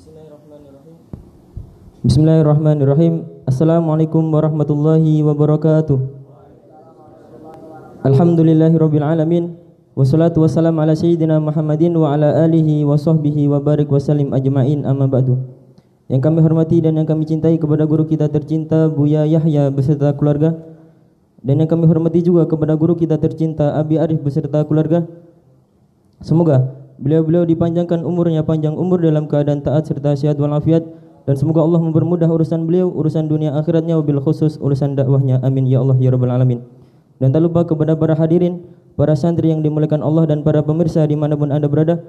Bismillahirrahmanirrahim. Bismillahirrahmanirrahim. Assalamualaikum warahmatullahi wabarakatuh. Alhamdulillahirabbil alamin. Wassalatu wassalamu ala sayyidina Muhammadin wa ala alihi wa sahbihi wa barik wa sallim ajma'in, amma ba'du. Yang kami hormati dan yang kami cintai kepada guru kita tercinta Buya Yahya beserta keluarga, dan yang kami hormati juga kepada guru kita tercinta Abi Arif beserta keluarga. Semoga beliau-beliau dipanjangkan umurnya, panjang umur dalam keadaan taat serta sehat walafiat, dan semoga Allah mempermudah urusan beliau, urusan dunia akhiratnya, wabil khusus urusan dakwahnya. Amin ya Allah ya rabbal alamin. Dan tak lupa kepada para hadirin, para santri yang dimuliakan Allah, dan para pemirsa dimanapun Anda berada.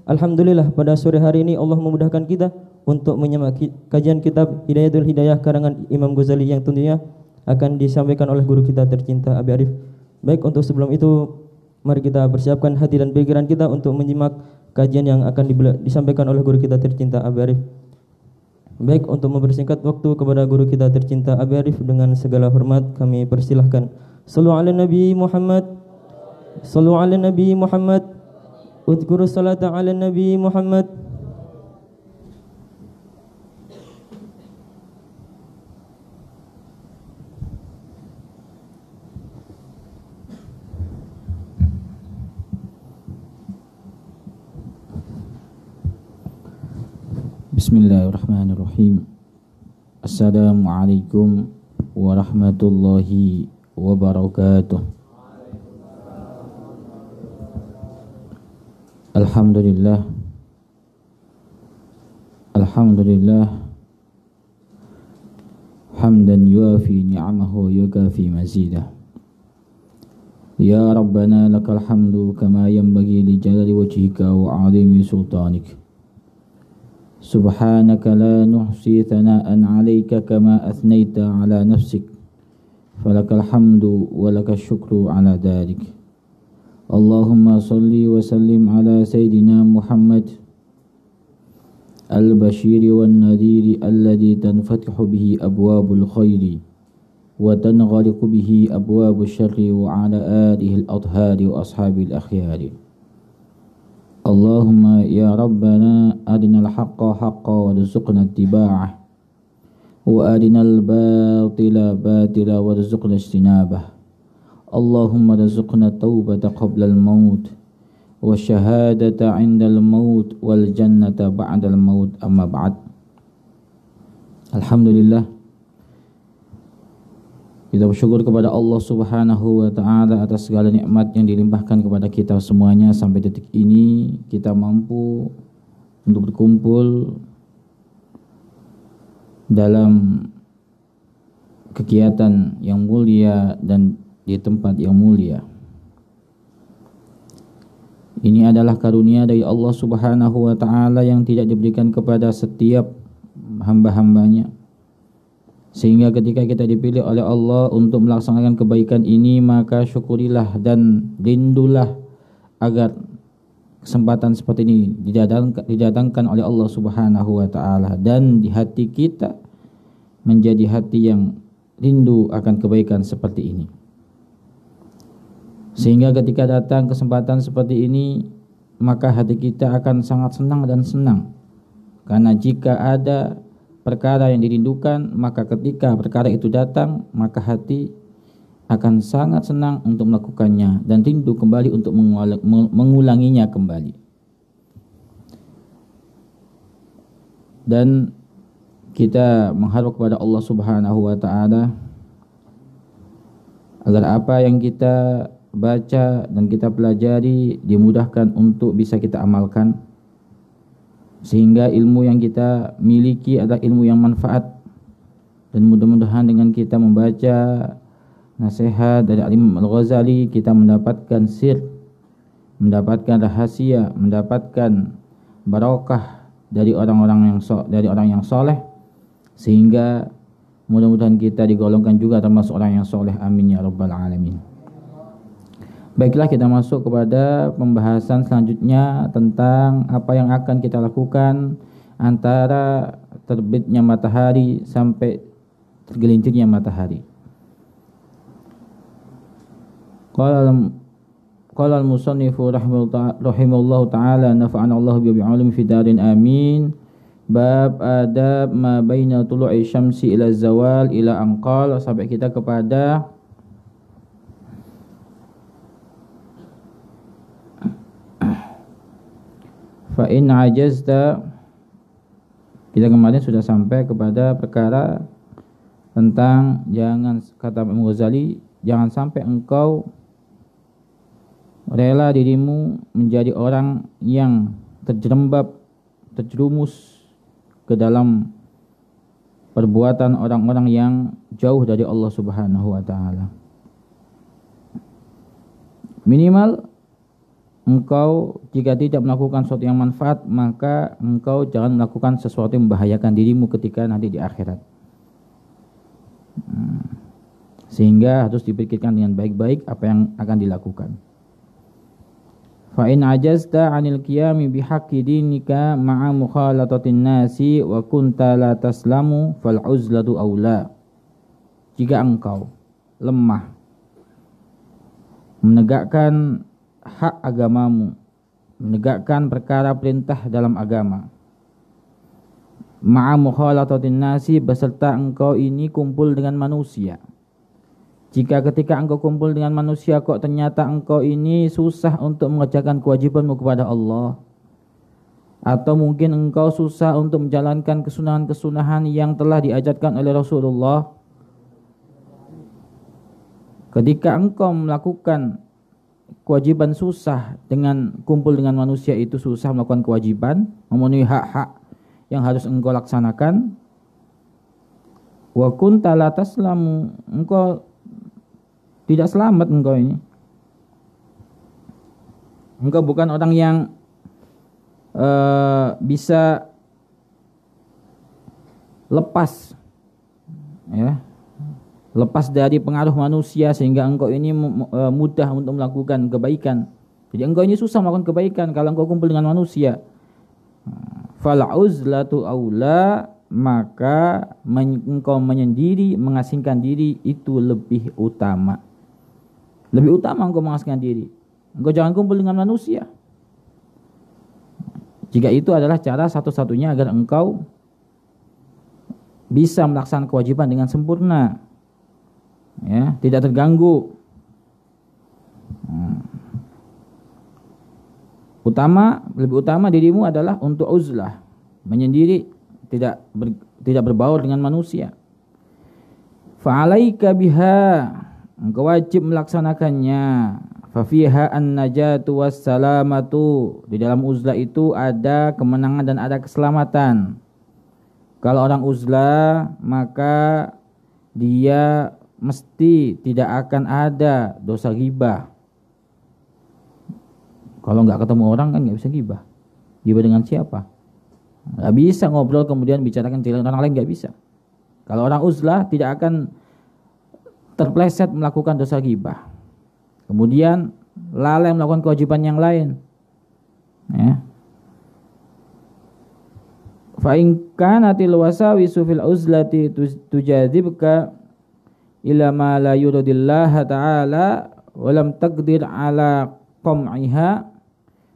Alhamdulillah pada sore hari ini Allah memudahkan kita untuk menyimak kajian kitab Hidayatul Hidayah karangan Imam Ghazali yang tentunya akan disampaikan oleh guru kita tercinta Abi Arif. Baik, untuk sebelum itu mari kita persiapkan hati dan pikiran kita untuk menyimak kajian yang akan disampaikan oleh guru kita tercinta Abi Arif. Baik, untuk mempersingkat waktu kepada guru kita tercinta Abi Arif, dengan segala hormat kami persilahkan. Sallu ala Nabi Muhammad. Sallu ala Nabi Muhammad. Udhkuru salata ala Nabi Muhammad. Bismillahirrahmanirrahim. Assalamualaikum warahmatullahi wabarakatuh. Alhamdulillah. Alhamdulillah. Hamdan yuafi ni'amahu yukafi mazidah. Ya Rabbana lakal hamdu kama yanbaghi li jalali wajhika wa 'azimi sultanik. Subhanaka la nuhsi thana'an 'alaika kama athnayta 'ala nafsik. Falakal hamdu wa lakal syukru 'ala dhalik. Allahumma salli wa sallim ala Sayyidina Muhammad al-bashiri wan nadhiri alladhi tanfatihu bihi abwabul khairi wa tanghaliqu bihi abwabul syarri wa ala alihi al-athhari wa ashabil akhyari. Allahumma ya Rabbana arinal haqqa haqqa warzuqna ittiba'ah wa arinal batila batila warzuqna ijtinabah. Allahumma rizqna taubata qabla al-maut wa syahadata 'inda al-maut wal jannata ba'da al-maut, amma ba'd. Alhamdulillah, kita bersyukur kepada Allah Subhanahu wa taala atas segala nikmat yang dilimpahkan kepada kita semuanya. Sampai detik ini kita mampu untuk berkumpul dalam kegiatan yang mulia dan di tempat yang mulia. Ini adalah karunia dari Allah Subhanahu wa taala yang tidak diberikan kepada setiap hamba-hambanya. Sehingga ketika kita dipilih oleh Allah untuk melaksanakan kebaikan ini, maka syukurilah dan rindulah agar kesempatan seperti ini didatangkan oleh Allah Subhanahu wa taala, dan di hati kita menjadi hati yang rindu akan kebaikan seperti ini. Sehingga ketika datang kesempatan seperti ini, maka hati kita akan sangat senang dan senang. Karena jika ada perkara yang dirindukan, maka ketika perkara itu datang, maka hati akan sangat senang untuk melakukannya dan rindu kembali untuk mengulanginya kembali. Dan kita mengharap kepada Allah Subhanahu wa taala agar apa yang kita baca dan kita pelajari dimudahkan untuk bisa kita amalkan, sehingga ilmu yang kita miliki adalah ilmu yang manfaat. Dan mudah-mudahan dengan kita membaca nasihat dari Imam Al-Ghazali, kita mendapatkan sir, mendapatkan rahasia, mendapatkan barokah dari orang yang soleh, sehingga mudah-mudahan kita digolongkan juga termasuk orang yang soleh. Amin ya rabbal alamin. Baiklah, kita masuk kepada pembahasan selanjutnya tentang apa yang akan kita lakukan antara terbitnya matahari sampai tergelincirnya matahari. Qala al-musannifu rahimahullahu ta'ala nafa'ana Allah bi'ilmi fi darin amin. Bab adab ma baina tulu'i syamsi ila zawal ila anqal, sampai kita kepada fa in ajazta. Kita kemarin sudah sampai kepada perkara tentang jangan, kata Imam Ghazali, jangan sampai engkau rela dirimu menjadi orang yang terjerumus ke dalam perbuatan orang-orang yang jauh dari Allah Subhanahu wa taala. Minimal engkau jika tidak melakukan sesuatu yang manfaat, maka engkau jangan melakukan sesuatu yang membahayakan dirimu ketika nanti di akhirat. Sehingga harus dipikirkan dengan baik-baik apa yang akan dilakukan. Fa in ajazta 'anil qiyami bihaqqi dinika ma'a mukhalatatin nasi wa kunta la taslamu fal uzlatu aula. Jika engkau lemah menegakkan hak agamamu, menegakkan perkara perintah dalam agama, ma'a mukhalatatin nasi, beserta engkau ini kumpul dengan manusia. Jika ketika engkau kumpul dengan manusia kok ternyata engkau ini susah untuk mengerjakan kewajibanmu kepada Allah, atau mungkin engkau susah untuk menjalankan kesunahan-kesunahan yang telah diajarkan oleh Rasulullah, ketika engkau melakukan kewajiban susah dengan kumpul dengan manusia, itu susah melakukan kewajiban, memenuhi hak-hak yang harus engkau laksanakan, wa kunta la taslamu, engkau tidak selamat, engkau ini. Engkau bukan orang yang bisa lepas, ya, lepas dari pengaruh manusia sehingga engkau ini mudah untuk melakukan kebaikan. Jadi engkau ini susah melakukan kebaikan kalau engkau kumpul dengan manusia. Fal uzlatu aula, maka engkau menyendiri, mengasingkan diri itu lebih utama. Lebih utama engkau mengasingkan diri. Engkau jangan kumpul dengan manusia. Jika itu adalah cara satu-satunya agar engkau bisa melaksanakan kewajiban dengan sempurna, ya, tidak terganggu. Lebih utama dirimu adalah untuk uzlah, menyendiri, tidak berbaur dengan manusia. Fa'alaika biha, engkau wajib melaksanakannya. Fa fiha an-najatu was-salamatu, di dalam uzlah itu ada kemenangan dan ada keselamatan. Kalau orang uzlah, maka dia mesti tidak akan ada dosa ghibah. Kalau nggak ketemu orang kan nggak bisa ghibah. Ghibah dengan siapa? Nggak bisa ngobrol kemudian bicarakan jelek orang lain, nggak bisa. Kalau orang uzlah tidak akan terpleset melakukan dosa ghibah, kemudian lalai melakukan kewajiban yang lain, ya. Fa in kanatil wasawisu fil uzlati tujadzibka ila ma la yuridillah ta'ala wa lam taqdir ala qam'iha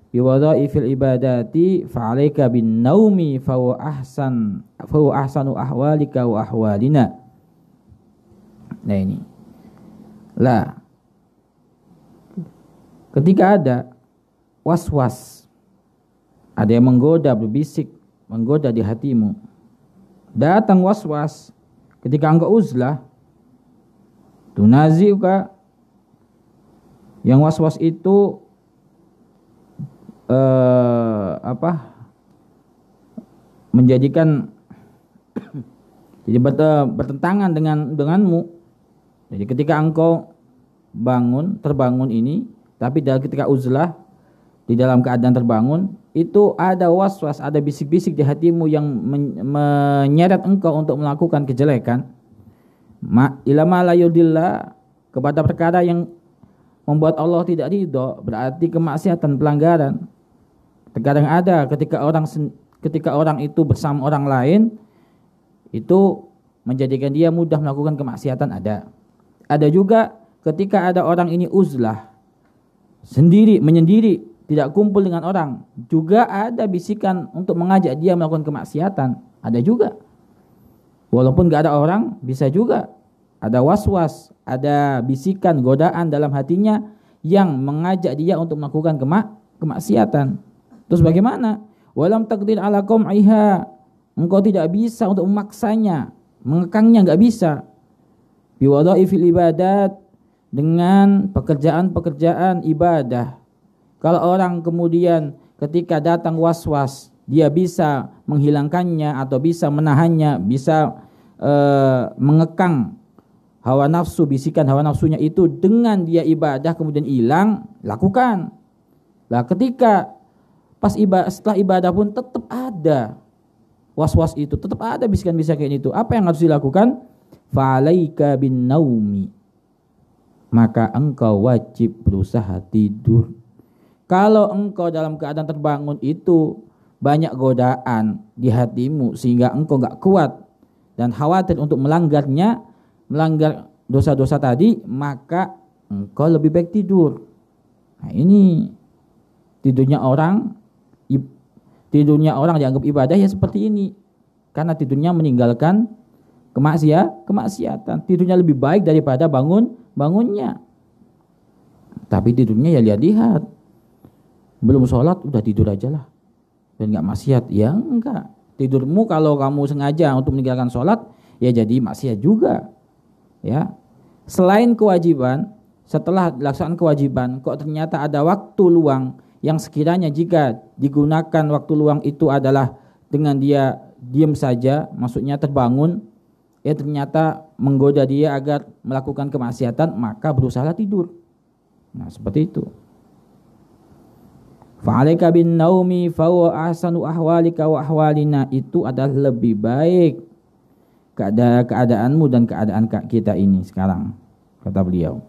bi wadha'ifil ibadati fa 'alaika bin naumi fa huwa ahsanu ahwalika wa ahwalina. Nah ini lah, ketika ada was-was, ada yang menggoda, berbisik, menggoda di hatimu, datang was-was ketika engkau uzlah, tunaziuka, yang was-was itu menjadikan jadi bertentangan denganmu. Jadi ketika engkau terbangun ini, tapi ketika uzlah, di dalam keadaan terbangun, itu ada was-was, ada bisik-bisik di hatimu yang menyeret engkau untuk melakukan kejelekan. Ilama la yudillah, kepada perkara yang membuat Allah tidak ridho, berarti kemaksiatan, pelanggaran. Terkadang ada ketika orang itu bersama orang lain, itu menjadikan dia mudah melakukan kemaksiatan. Ada juga ketika ada orang ini uzlah, menyendiri, tidak kumpul dengan orang. Juga ada bisikan untuk mengajak dia melakukan kemaksiatan, ada juga. Walaupun gak ada orang, bisa juga ada was-was, ada bisikan, godaan dalam hatinya yang mengajak dia untuk melakukan kemaksiatan. Terus bagaimana? Walam taqdir ala qam'iha, engkau tidak bisa untuk memaksanya, mengekangnya, enggak bisa. Bi wadhaifil ibadat, dengan pekerjaan-pekerjaan ibadah. Kalau orang kemudian ketika datang was-was, dia bisa menghilangkannya atau bisa menahannya, bisa mengekang hawa nafsu, bisikan hawa nafsunya itu dengan dia ibadah kemudian hilang, lakukan. Lah ketika pas setelah ibadah pun tetap ada was-was itu, tetap ada bisikan-bisikan itu. Apa yang harus dilakukan? Fa'alaika bin naumi, maka engkau wajib berusaha tidur. Kalau engkau dalam keadaan terbangun itu banyak godaan di hatimu sehingga engkau gak kuat dan khawatir untuk melanggar dosa-dosa tadi, maka engkau lebih baik tidur. Nah, ini tidurnya orang dianggap ibadah ya seperti ini, karena tidurnya meninggalkan kemaksiatan. Tidurnya lebih baik daripada bangunnya. Tapi tidurnya ya lihat-lihat, belum sholat udah tidur aja lah dan gak maksiat. Ya enggak, tidurmu kalau kamu sengaja untuk meninggalkan sholat ya jadi maksiat juga ya. Selain kewajiban, setelah dilaksanakan kewajiban kok ternyata ada waktu luang yang sekiranya jika digunakan waktu luang itu adalah dengan dia diam saja, maksudnya terbangun, ya ternyata menggoda dia agar melakukan kemaksiatan, maka berusaha tidur. Nah seperti itu. Fa'alaika bin naumi fa huwa ahsanu ahwalika wa ahwalina, itu adalah lebih baik keadaanmu dan keadaan kita ini sekarang, kata beliau.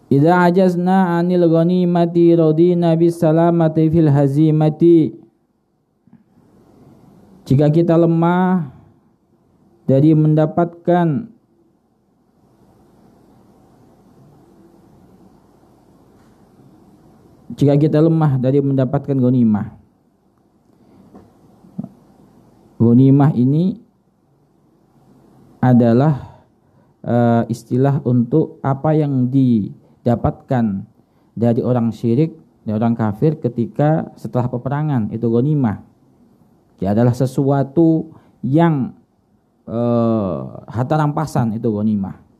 Idza ajazna 'anil ghanimati radina bis salamati fil hazimati, jika kita lemah dari mendapatkan ghanimah. Ghanimah ini adalah istilah untuk apa yang didapatkan dari orang syirik, dari orang kafir ketika setelah peperangan, itu ghanimah. Ya adalah sesuatu yang harta rampasan, itu ghanimah.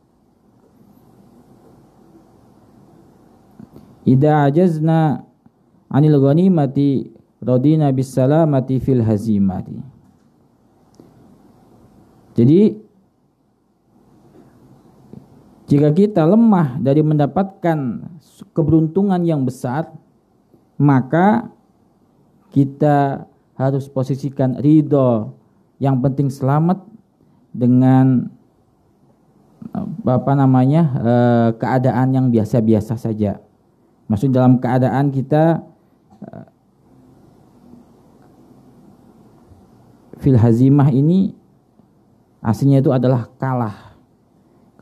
Idza ajazna 'anil ghanimati radina bis salamati fil hazimati. Jadi jika kita lemah dari mendapatkan keberuntungan yang besar, maka kita harus posisikan ridho, yang penting selamat dengan keadaan yang biasa-biasa saja. Maksudnya dalam keadaan kita fil hazimah ini aslinya itu adalah kalah.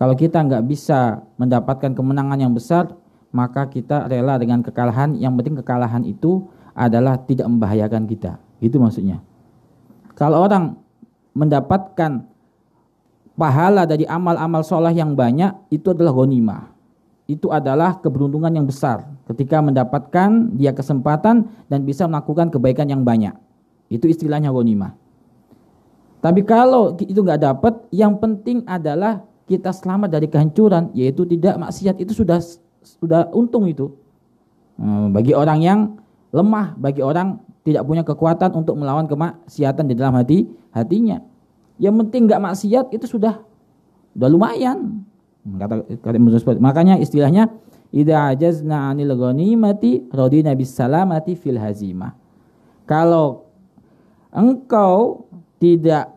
Kalau kita nggak bisa mendapatkan kemenangan yang besar, maka kita rela dengan kekalahan. Yang penting kekalahan itu adalah tidak membahayakan kita. Itu maksudnya. Kalau orang mendapatkan pahala dari amal-amal soleh yang banyak, itu adalah ghanimah. Itu adalah keberuntungan yang besar ketika mendapatkan dia kesempatan dan bisa melakukan kebaikan yang banyak. Itu istilahnya ghanimah. Tapi kalau itu nggak dapat, yang penting adalah kita selamat dari kehancuran, yaitu tidak maksiat, itu sudah untung itu. Bagi orang yang lemah, bagi orang tidak punya kekuatan untuk melawan kemaksiatan di dalam hatinya. Yang penting nggak maksiat itu sudah lumayan. Makanya istilahnya idza ajazna 'anil ghanimati radina bis salamati fil hazimah. Kalau engkau tidak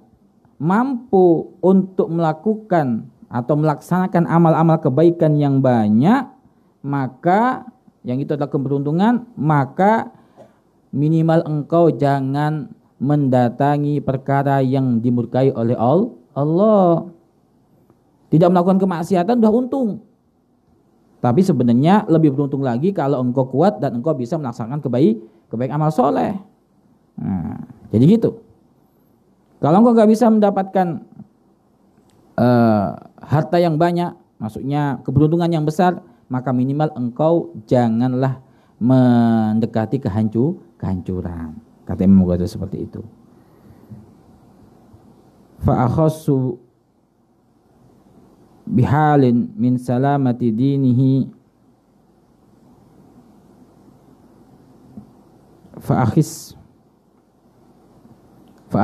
mampu untuk melakukan atau melaksanakan amal-amal kebaikan yang banyak, maka yang itu adalah keberuntungan, maka minimal engkau jangan mendatangi perkara yang dimurkai oleh Allah. Tidak melakukan kemaksiatan sudah untung. Tapi sebenarnya lebih beruntung lagi kalau engkau kuat dan engkau bisa melaksanakan kebaikan amal soleh. Nah, jadi gitu. Kalau engkau gak bisa mendapatkan harta yang banyak, maksudnya keberuntungan yang besar, maka minimal engkau janganlah mendekati kehancuran. Kata Imam Ghazali seperti itu. Fa akhassu bihalin min salamati dinihi fa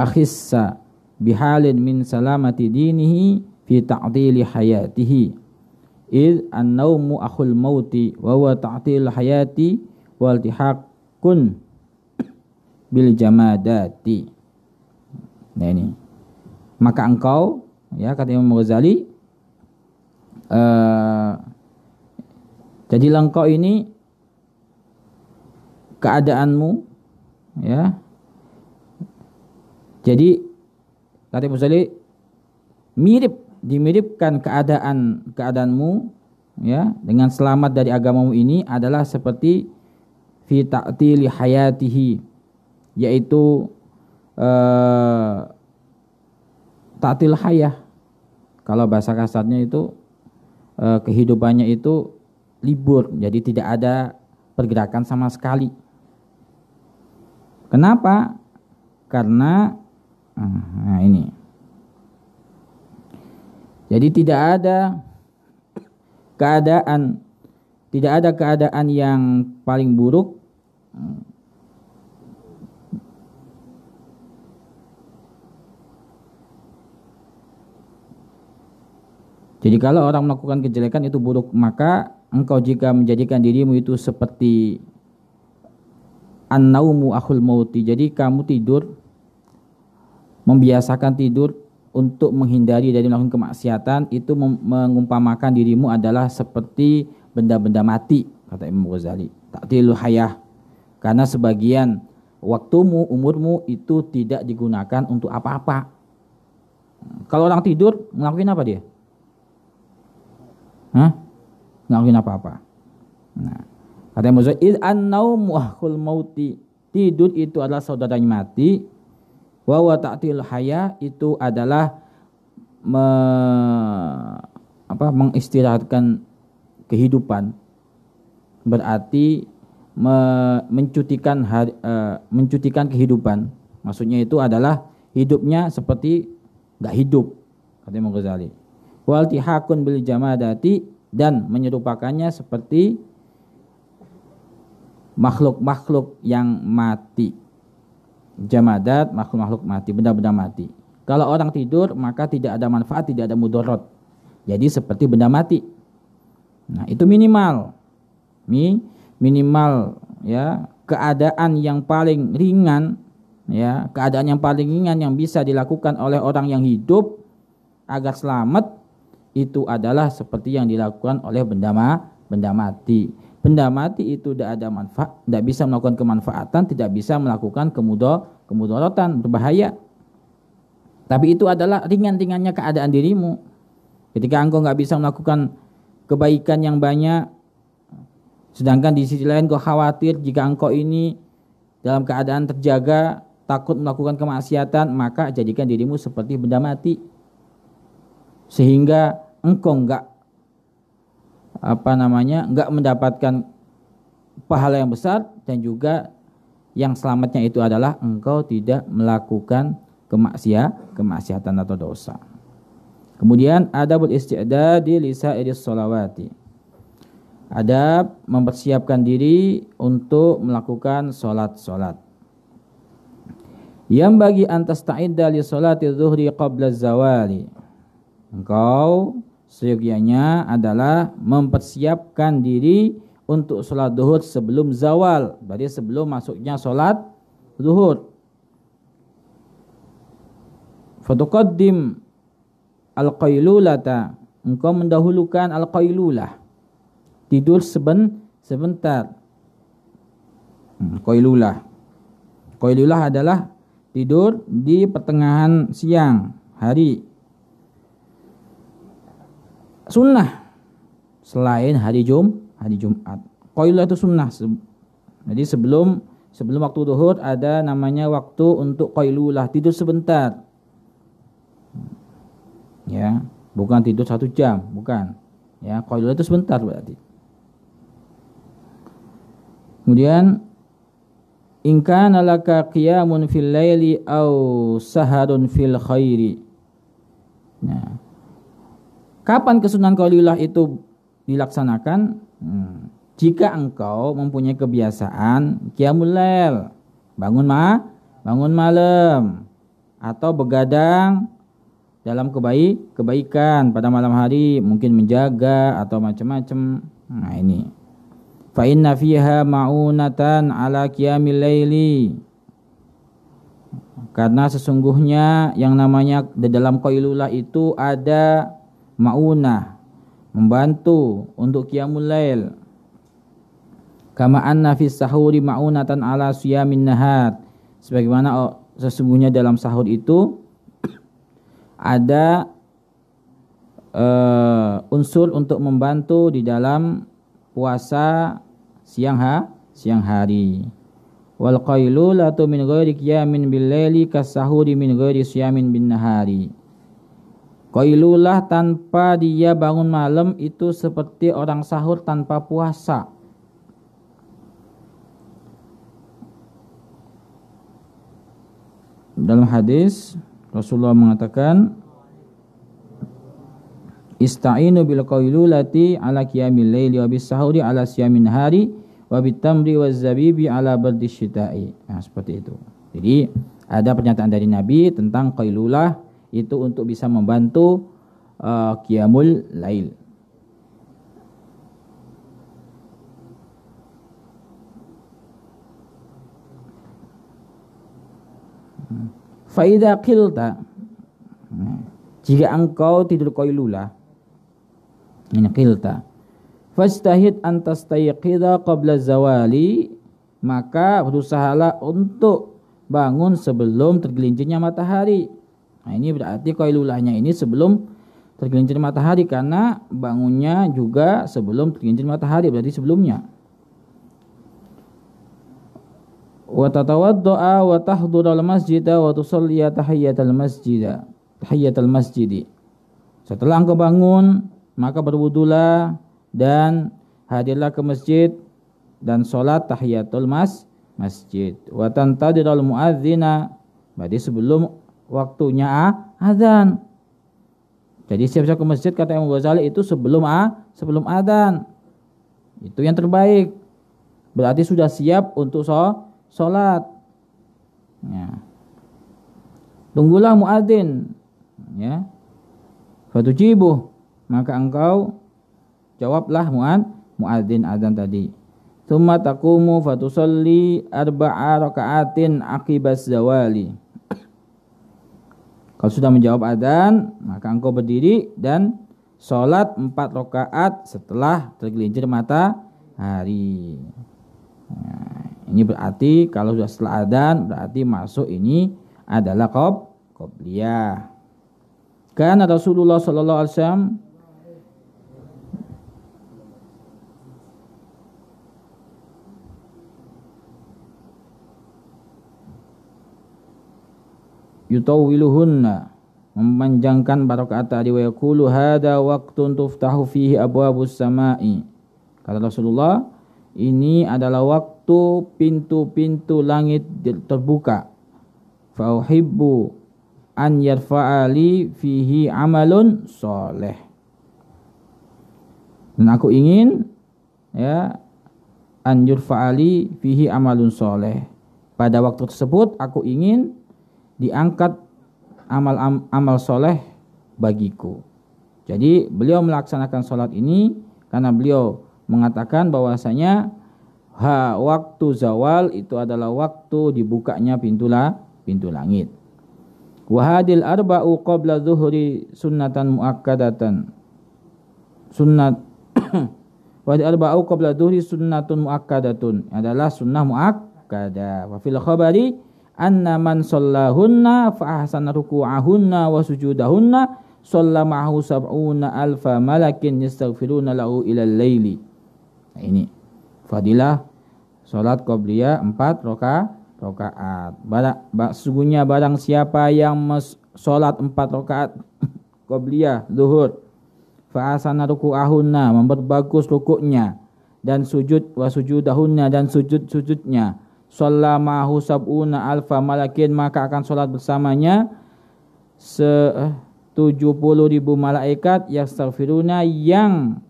akhissa bihalin min salamati dinihi fi ta'dili hayatihi id an-naumu akhul mauti wa huwa ta'dil hayati wal tihaqun bil jamadati. Nah ini, maka engkau, ya kata Imam Ghazali, jadilah engkau ini keadaanmu, ya. Jadi kata Imam Ghazali, dimiripkan keadaanmu, ya, dengan selamat dari agamamu ini adalah seperti fi ta'tili hayatihi, yaitu ta'til hayah. Kalau bahasa kasarnya itu kehidupannya itu libur, jadi tidak ada pergerakan sama sekali. Kenapa? Karena nah ini, jadi tidak ada keadaan yang paling buruk jadi kalau orang melakukan kejelekan itu buruk, maka engkau jika menjadikan dirimu itu seperti an-naumu akhul mauti, jadi kamu tidur, membiasakan tidur untuk menghindari dari melakukan kemaksiatan, itu mengumpamakan dirimu adalah seperti benda-benda mati, kata Imam Ghazali. Ta'tilu hayah, karena sebagian waktumu, umurmu itu tidak digunakan untuk apa-apa. Kalau orang tidur ngelakuin apa dia? Ngelakuin apa-apa. Nah, kata Imam Ghazali, id an-naumu akhul mauti, tidur itu adalah saudaranya mati. Wa wa ta'til haya, itu adalah mengistirahatkan kehidupan, berarti mencutikan kehidupan. Maksudnya itu adalah hidupnya seperti enggak hidup, kata Imam Ghazali. Wal tihaqun bil jamadati, dan menyerupakannya seperti makhluk-makhluk yang mati. Jamadat, makhluk-makhluk mati, benda-benda mati. Kalau orang tidur maka tidak ada manfaat, tidak ada mudarat. Jadi seperti benda mati. Nah, itu minimal ya, keadaan yang paling ringan, ya, keadaan yang paling ringan yang bisa dilakukan oleh orang yang hidup agar selamat itu adalah seperti yang dilakukan oleh benda mati. Benda mati itu tidak ada manfaat, tidak bisa melakukan kemanfaatan, tidak bisa melakukan kemudaratan, berbahaya. Tapi itu adalah ringan-ringannya keadaan dirimu. Ketika engkau nggak bisa melakukan kebaikan yang banyak, sedangkan di sisi lain kau khawatir jika engkau ini dalam keadaan terjaga, takut melakukan kemaksiatan, maka jadikan dirimu seperti benda mati, sehingga engkau nggak mendapatkan pahala yang besar, dan juga yang selamatnya itu adalah engkau tidak melakukan kemaksiatan atau dosa. Kemudian adabul isti'dadi li sa'iris sholawati, adab mempersiapkan diri untuk melakukan sholat. Yang bagi antasta'idda li sholati zuhri qabla zawali, engkau seyogianya adalah mempersiapkan diri untuk sholat zuhur sebelum zawal, berarti sebelum masuknya sholat zuhur. Fatuqaddim al-qailulata, engkau mendahulukan al-qailulah, tidur sebentar. Qailulah adalah tidur di pertengahan siang hari. Sunnah selain hari Jumat. Qailulah itu sunnah. Jadi sebelum waktu zuhur ada namanya waktu untuk qailulah, tidur sebentar. Ya, bukan tidur 1 jam, bukan. Ya, qailulah itu sebentar berarti. Kemudian in kana laka qiyamun fil laili aw saharun fil khairi. Nah, kapan kesunahan qailulah itu dilaksanakan? Jika engkau mempunyai kebiasaan qiyamul lail, bangun malam atau begadang dalam kebaikan pada malam hari, mungkin menjaga atau macam-macam. Nah, ini fa inna fiha ma'unatan ala qiyamil laili. Karena sesungguhnya yang namanya di dalam qailulah itu ada ma'unah, membantu untuk qiyamul lail. Kama anna fis sahuri ma'unatan ala siyamin nahar. Sebagaimana sesungguhnya dalam sahur itu ada unsur untuk membantu di dalam puasa siang hari. Wal qailulatu min ghairi qiyamin bil laili kasahuri min ghairi siyamin bin nahari. Qailulah tanpa dia bangun malam itu seperti orang sahur tanpa puasa. Dalam hadis Rasulullah mengatakan, ista'inu bil qailulati ala qiyamil laili wa bis sahuri ala siyamin hari wa bit tamri waz zabibi ala bardis syita'i. Nah, seperti itu. Jadi ada pernyataan dari Nabi tentang qailulah itu untuk bisa membantu qiyamul lail. Faida qilta, jika engkau tidur qailulah, ini qilta, fastahid an tastayqidha qabla zawali, maka berusahalah untuk bangun sebelum tergelincirnya matahari. Nah, ini berarti qailulahnya ini sebelum tergelincir matahari, karena bangunnya juga sebelum tergelincir matahari, berarti sebelumnya. Wa tatawaddaa wa tahdhural masjida wa tusalli tahiyyatal masjid. Setelah engkau bangun, maka berwudulah dan hadirlah ke masjid dan salat tahiyatul masjid. Wa tantadiral muadzina, berarti sebelum waktunya azan. Jadi siap-siap ke masjid kata Imam Ghazali itu sebelum adzan. Itu yang terbaik. Berarti sudah siap untuk sholat. Ya. Tunggulah muadzin, ya. Fatujibuh, maka engkau jawablah muadzin adzan tadi. Tsumma taqumu fatusalli 4 raka'atin aqibaz zawali. Kalau sudah menjawab adzan, maka engkau berdiri dan sholat 4 rakaat setelah tergelincir matahari. Nah, ini berarti kalau sudah setelah adzan berarti masuk ini adalah qobliyah. Karena Rasulullah sallallahu alaihi wasallam yutawwiluhunna, memanjangkan rakaat tadi, wa yaqulu hadza waqtun tuftahu fihi abwabus samai. Kata Rasulullah, ini adalah waktu pintu-pintu langit terbuka. Fa uhibbu an yarfa'ali fihi amalun soleh. Dan aku ingin, ya, an yurfa'ali fihi amalun soleh. Pada waktu tersebut aku ingin diangkat amal soleh bagiku. Jadi beliau melaksanakan sholat ini karena beliau mengatakan bahwasanya waktu zawal itu adalah waktu dibukanya pintu langit. Wahadil arba'u qabla zuhri sunnatan muakkadatan. Wahadil arba'u qabla zuhri sunnatun muakkadatun, adalah sunnah muakkadah. Wa fil khabari anna man shallahunna fa ahsana ruku'ahunna wa sujudahunna shalla ma'ahu sab'una alfa malakin yastaghfiruna lahu ilal laili. Nah, ini fadilah salat qabliyah 4 rakaat. Sesungguhnya barang siapa yang salat 4 rakaat qabliyah zuhur, fa asana ruku'ahunna, memperbagus rukuknya, dan sujud wa sujudahunna, dan sujud-sujudnya, shalla ma'ahu sab'una alfa malakin, maka akan salat bersamanya 70.000 malaikat yastaghfiruna, yang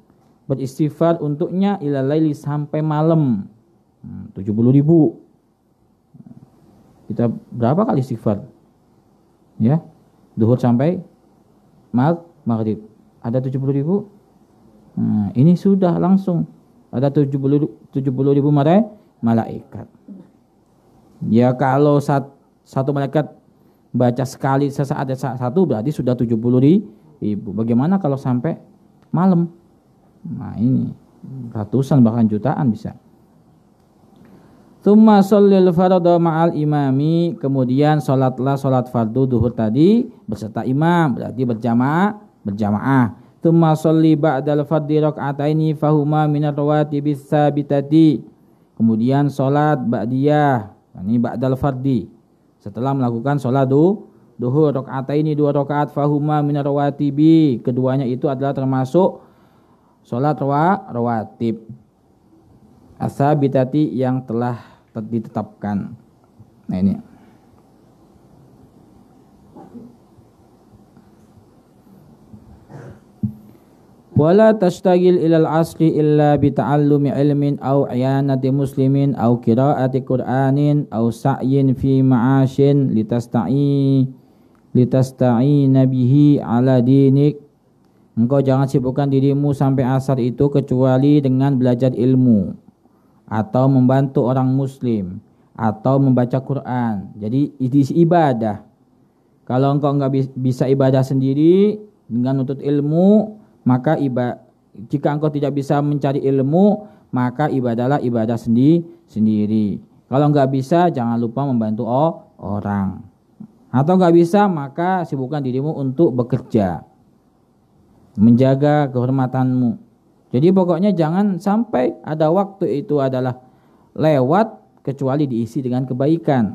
beristighfar untuknya ilal laili, sampai malam. 70.000. Kita berapa kali istighfar? Ya, zuhur sampai maghrib. Ada 70.000. Nah, ini sudah langsung ada 70.000 malaikat. Ya, kalau satu malaikat baca sekali sesaat satu, berarti sudah 70.000. Bagaimana kalau sampai malam? Nah, ini ratusan bahkan jutaan bisa. Tsumma shallil fardha ma'al imami, kemudian salatlah salat fardu duhur tadi beserta imam, berarti berjamaah. Tsumma shalli ba'dal fardhi rak'ataini fahuma minar rawatibis sabitati, kemudian salat ba'diyah, ini ba'dal fardhi, setelah melakukan salat duhur rak'ataini 2 rakaat, fahuma minar rawatibi, keduanya itu adalah termasuk salat rawatib as-sabitati, yang telah ditetapkan. Nah, ini wala tashtagil ilal asri illa bi ta'allumi ilmin aw iyanati muslimin aw qiraati qur'anin aw sa'yin fi ma'ashin litasta'ina bihi ala dinik. Engkau jangan sibukkan dirimu sampai asar itu kecuali dengan belajar ilmu, atau membantu orang muslim, atau membaca Quran. Jadi ibadah. Kalau engkau enggak bisa ibadah sendiri dengan menuntut ilmu, maka jika engkau tidak bisa mencari ilmu, maka ibadahlah ibadah sendiri. Kalau enggak bisa, jangan lupa membantu orang. Atau enggak bisa, maka sibukkan dirimu untuk bekerja, menjaga kehormatanmu. Jadi pokoknya jangan sampai ada waktu itu adalah lewat kecuali diisi dengan kebaikan.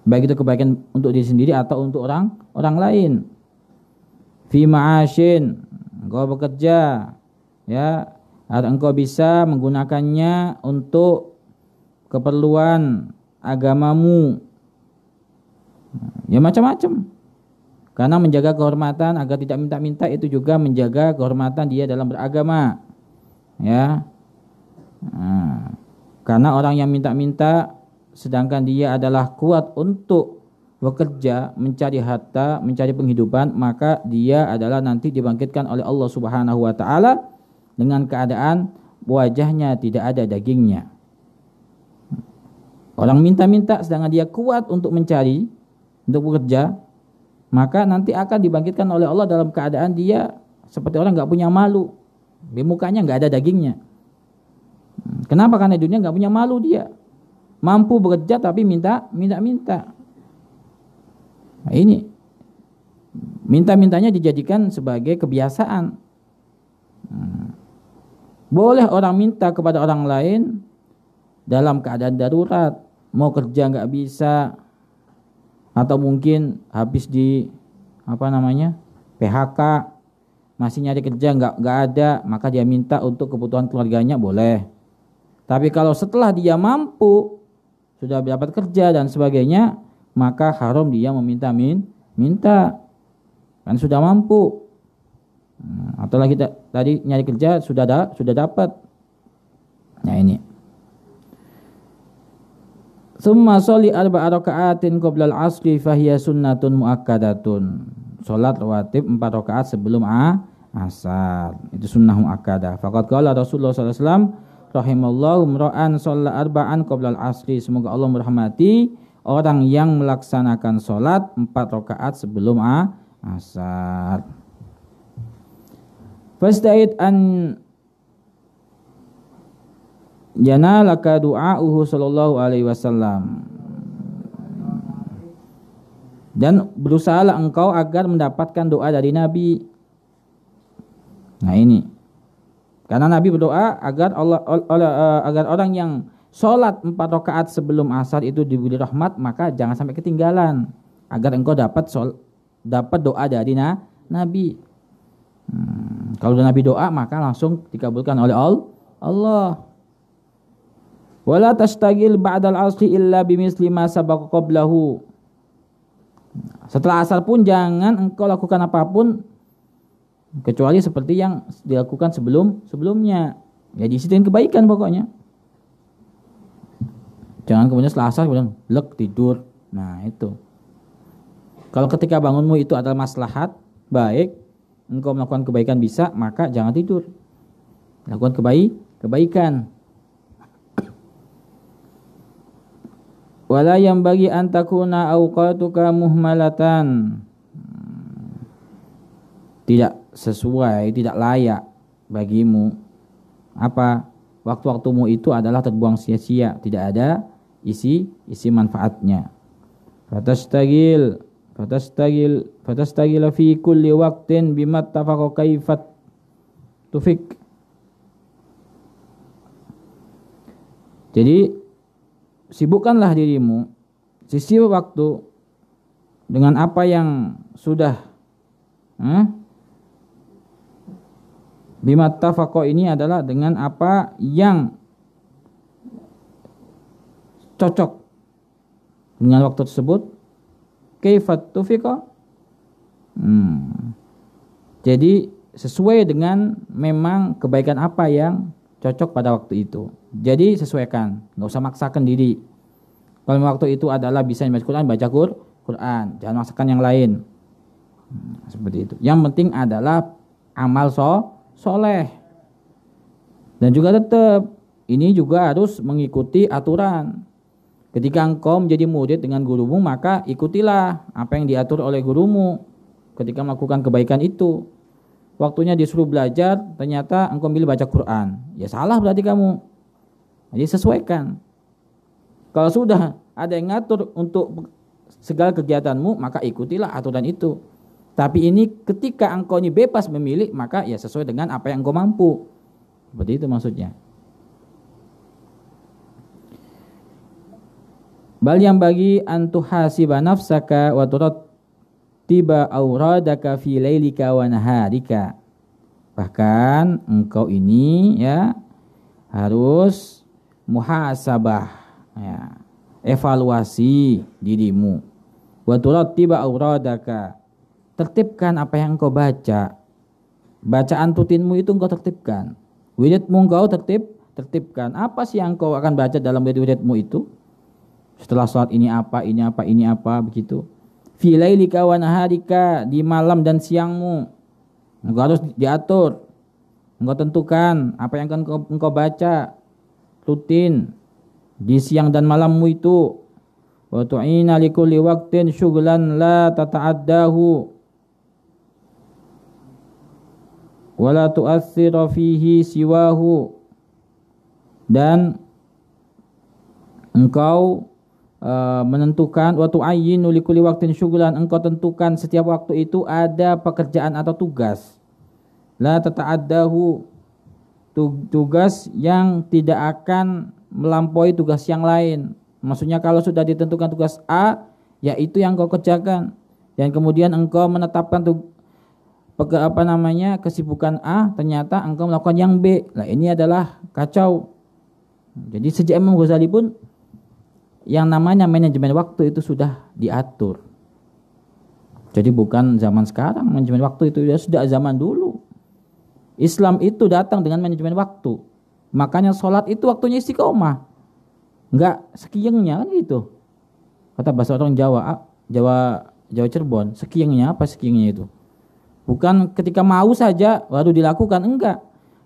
Baik itu kebaikan untuk diri sendiri atau untuk orang lain. Fi ma'ashin, engkau bekerja, ya, agar engkau bisa menggunakannya untuk keperluan agamamu. Ya, macam-macam. Karena menjaga kehormatan agar tidak minta-minta itu juga menjaga kehormatan dia dalam beragama. Ya. Nah, karena orang yang minta-minta sedangkan dia adalah kuat untuk bekerja, mencari harta, mencari penghidupan, maka dia adalah nanti dibangkitkan oleh Allah Subhanahu wa taala dengan keadaan wajahnya tidak ada dagingnya. Orang minta-minta sedangkan dia kuat untuk mencari, untuk bekerja, maka nanti akan dibangkitkan oleh Allah dalam keadaan dia seperti orang gak punya malu. Di mukanya gak ada dagingnya. Kenapa? Karena di dunia gak punya malu dia. Mampu bekerja tapi minta. Nah, ini minta-mintanya dijadikan sebagai kebiasaan. Boleh orang minta kepada orang lain dalam keadaan darurat, mau kerja gak bisa, atau mungkin habis di PHK, masih nyari kerja nggak ada, maka dia minta untuk kebutuhan keluarganya, boleh. Tapi kalau setelah dia mampu, sudah dapat kerja dan sebagainya, maka haram dia minta kan sudah mampu. Atau lagi tadi nyari kerja sudah dapat. Nah, ini Summa sholli 4 raka'atin qoblal asri fahiya sunnatun muakkadatun. Salat rawatib 4 rakaat sebelum asar. Itu sunnah muakkadah. Faqad qala Rasulullah sallallahu alaihi wasallam rahimallahu imra'an shalla 4 qoblal asri. Semoga Allah merahmati orang yang melaksanakan salat 4 rakaat sebelum asar. Fasta'id an yanalaka du'auhu sallallahu alaihi wasallam. Dan berusahalah engkau agar mendapatkan doa dari Nabi. Nah ini, karena Nabi berdoa agar agar orang yang sholat 4 rakaat sebelum asar itu diberi rahmat, maka jangan sampai ketinggalan, agar engkau dapat doa dari Nabi. Kalau Nabi doa maka langsung dikabulkan oleh Allah. Wala tastagil ba'dal asri illa bimisli ma sabaqa qablahu. Setelah asar pun jangan engkau lakukan apapun kecuali seperti yang dilakukan sebelumnya. Ya disitin kebaikan pokoknya. Jangan kemudian setelah asar kemudian blek tidur. Nah itu. Kalau ketika bangunmu itu adalah maslahat baik, engkau melakukan kebaikan bisa, maka jangan tidur. Lakukan kebaikan. Wala yang bagi antakuna awqatuka muhmalatan. Tidak sesuai, tidak layak bagimu apa waktu-waktumu itu adalah terbuang sia-sia, tidak ada isi manfaatnya. Fatastagil fi kulli waqtin bima tafaqa kaifat tufik. Jadi sibukkanlah dirimu sisi waktu dengan apa yang sudah bima tafaqa ini adalah dengan apa yang cocok dengan waktu tersebut. Kaifat tufiqa, jadi sesuai dengan memang kebaikan apa yang cocok pada waktu itu. Jadi sesuaikan, nggak usah maksakan diri. Kalau waktu itu adalah bisa membaca Quran, baca Quran, jangan maksakan yang lain. Seperti itu. Yang penting adalah amal soleh. Dan juga tetap ini juga harus mengikuti aturan. Ketika engkau menjadi murid dengan gurumu, maka ikutilah apa yang diatur oleh gurumu ketika melakukan kebaikan itu. Waktunya disuruh belajar, ternyata engkau milih baca Quran. Ya salah berarti kamu. Jadi sesuaikan. Kalau sudah ada yang ngatur untuk segala kegiatanmu, maka ikutilah aturan itu. Tapi ini ketika engkau ini bebas memilih, maka ya sesuai dengan apa yang engkau mampu. Seperti itu maksudnya. Bal yang bagi antuhasiba nafsaka wa turattiba auradaka fi lailika wa naharika. Bahkan engkau ini ya harus muhasabah, ya, evaluasi dirimu. Wa turattiba auradaka. Tertibkan apa yang engkau baca. Bacaan rutinmu itu engkau tertibkan. Wiridmu engkau tertibkan. Apa sih yang engkau akan baca dalam wiridmu itu? Setelah sholat ini apa begitu. Fi lailika wa naharika, di malam dan siangmu. Engkau harus diatur. Engkau tentukan apa yang akan engkau baca rutin di siang dan malammu itu. Wa tu'ina likulli waqtin syughlan la tata'addahu wa la tu'athira fihi siwahu. Dan engkau menentukan waktu ayyinu likulli waqtin syughlan, engkau tentukan setiap waktu itu ada pekerjaan atau tugas. La tata'addahu, tugas yang tidak akan melampaui tugas yang lain. Maksudnya kalau sudah ditentukan tugas A, ya itu yang engkau kerjakan. Dan kemudian engkau menetapkan kesibukan A, ternyata engkau melakukan yang B. Nah, ini adalah kacau. Jadi sejak Imam Ghazali pun yang namanya manajemen waktu itu sudah diatur. Jadi bukan zaman sekarang, manajemen waktu itu sudah zaman dulu. Islam itu datang dengan manajemen waktu. Makanya sholat itu waktunya istiqomah, enggak sekiyengnya kan gitu. Kata bahasa orang Jawa Cirebon, sekiyengnya apa sekiyengnya itu? Bukan ketika mau saja baru dilakukan, enggak.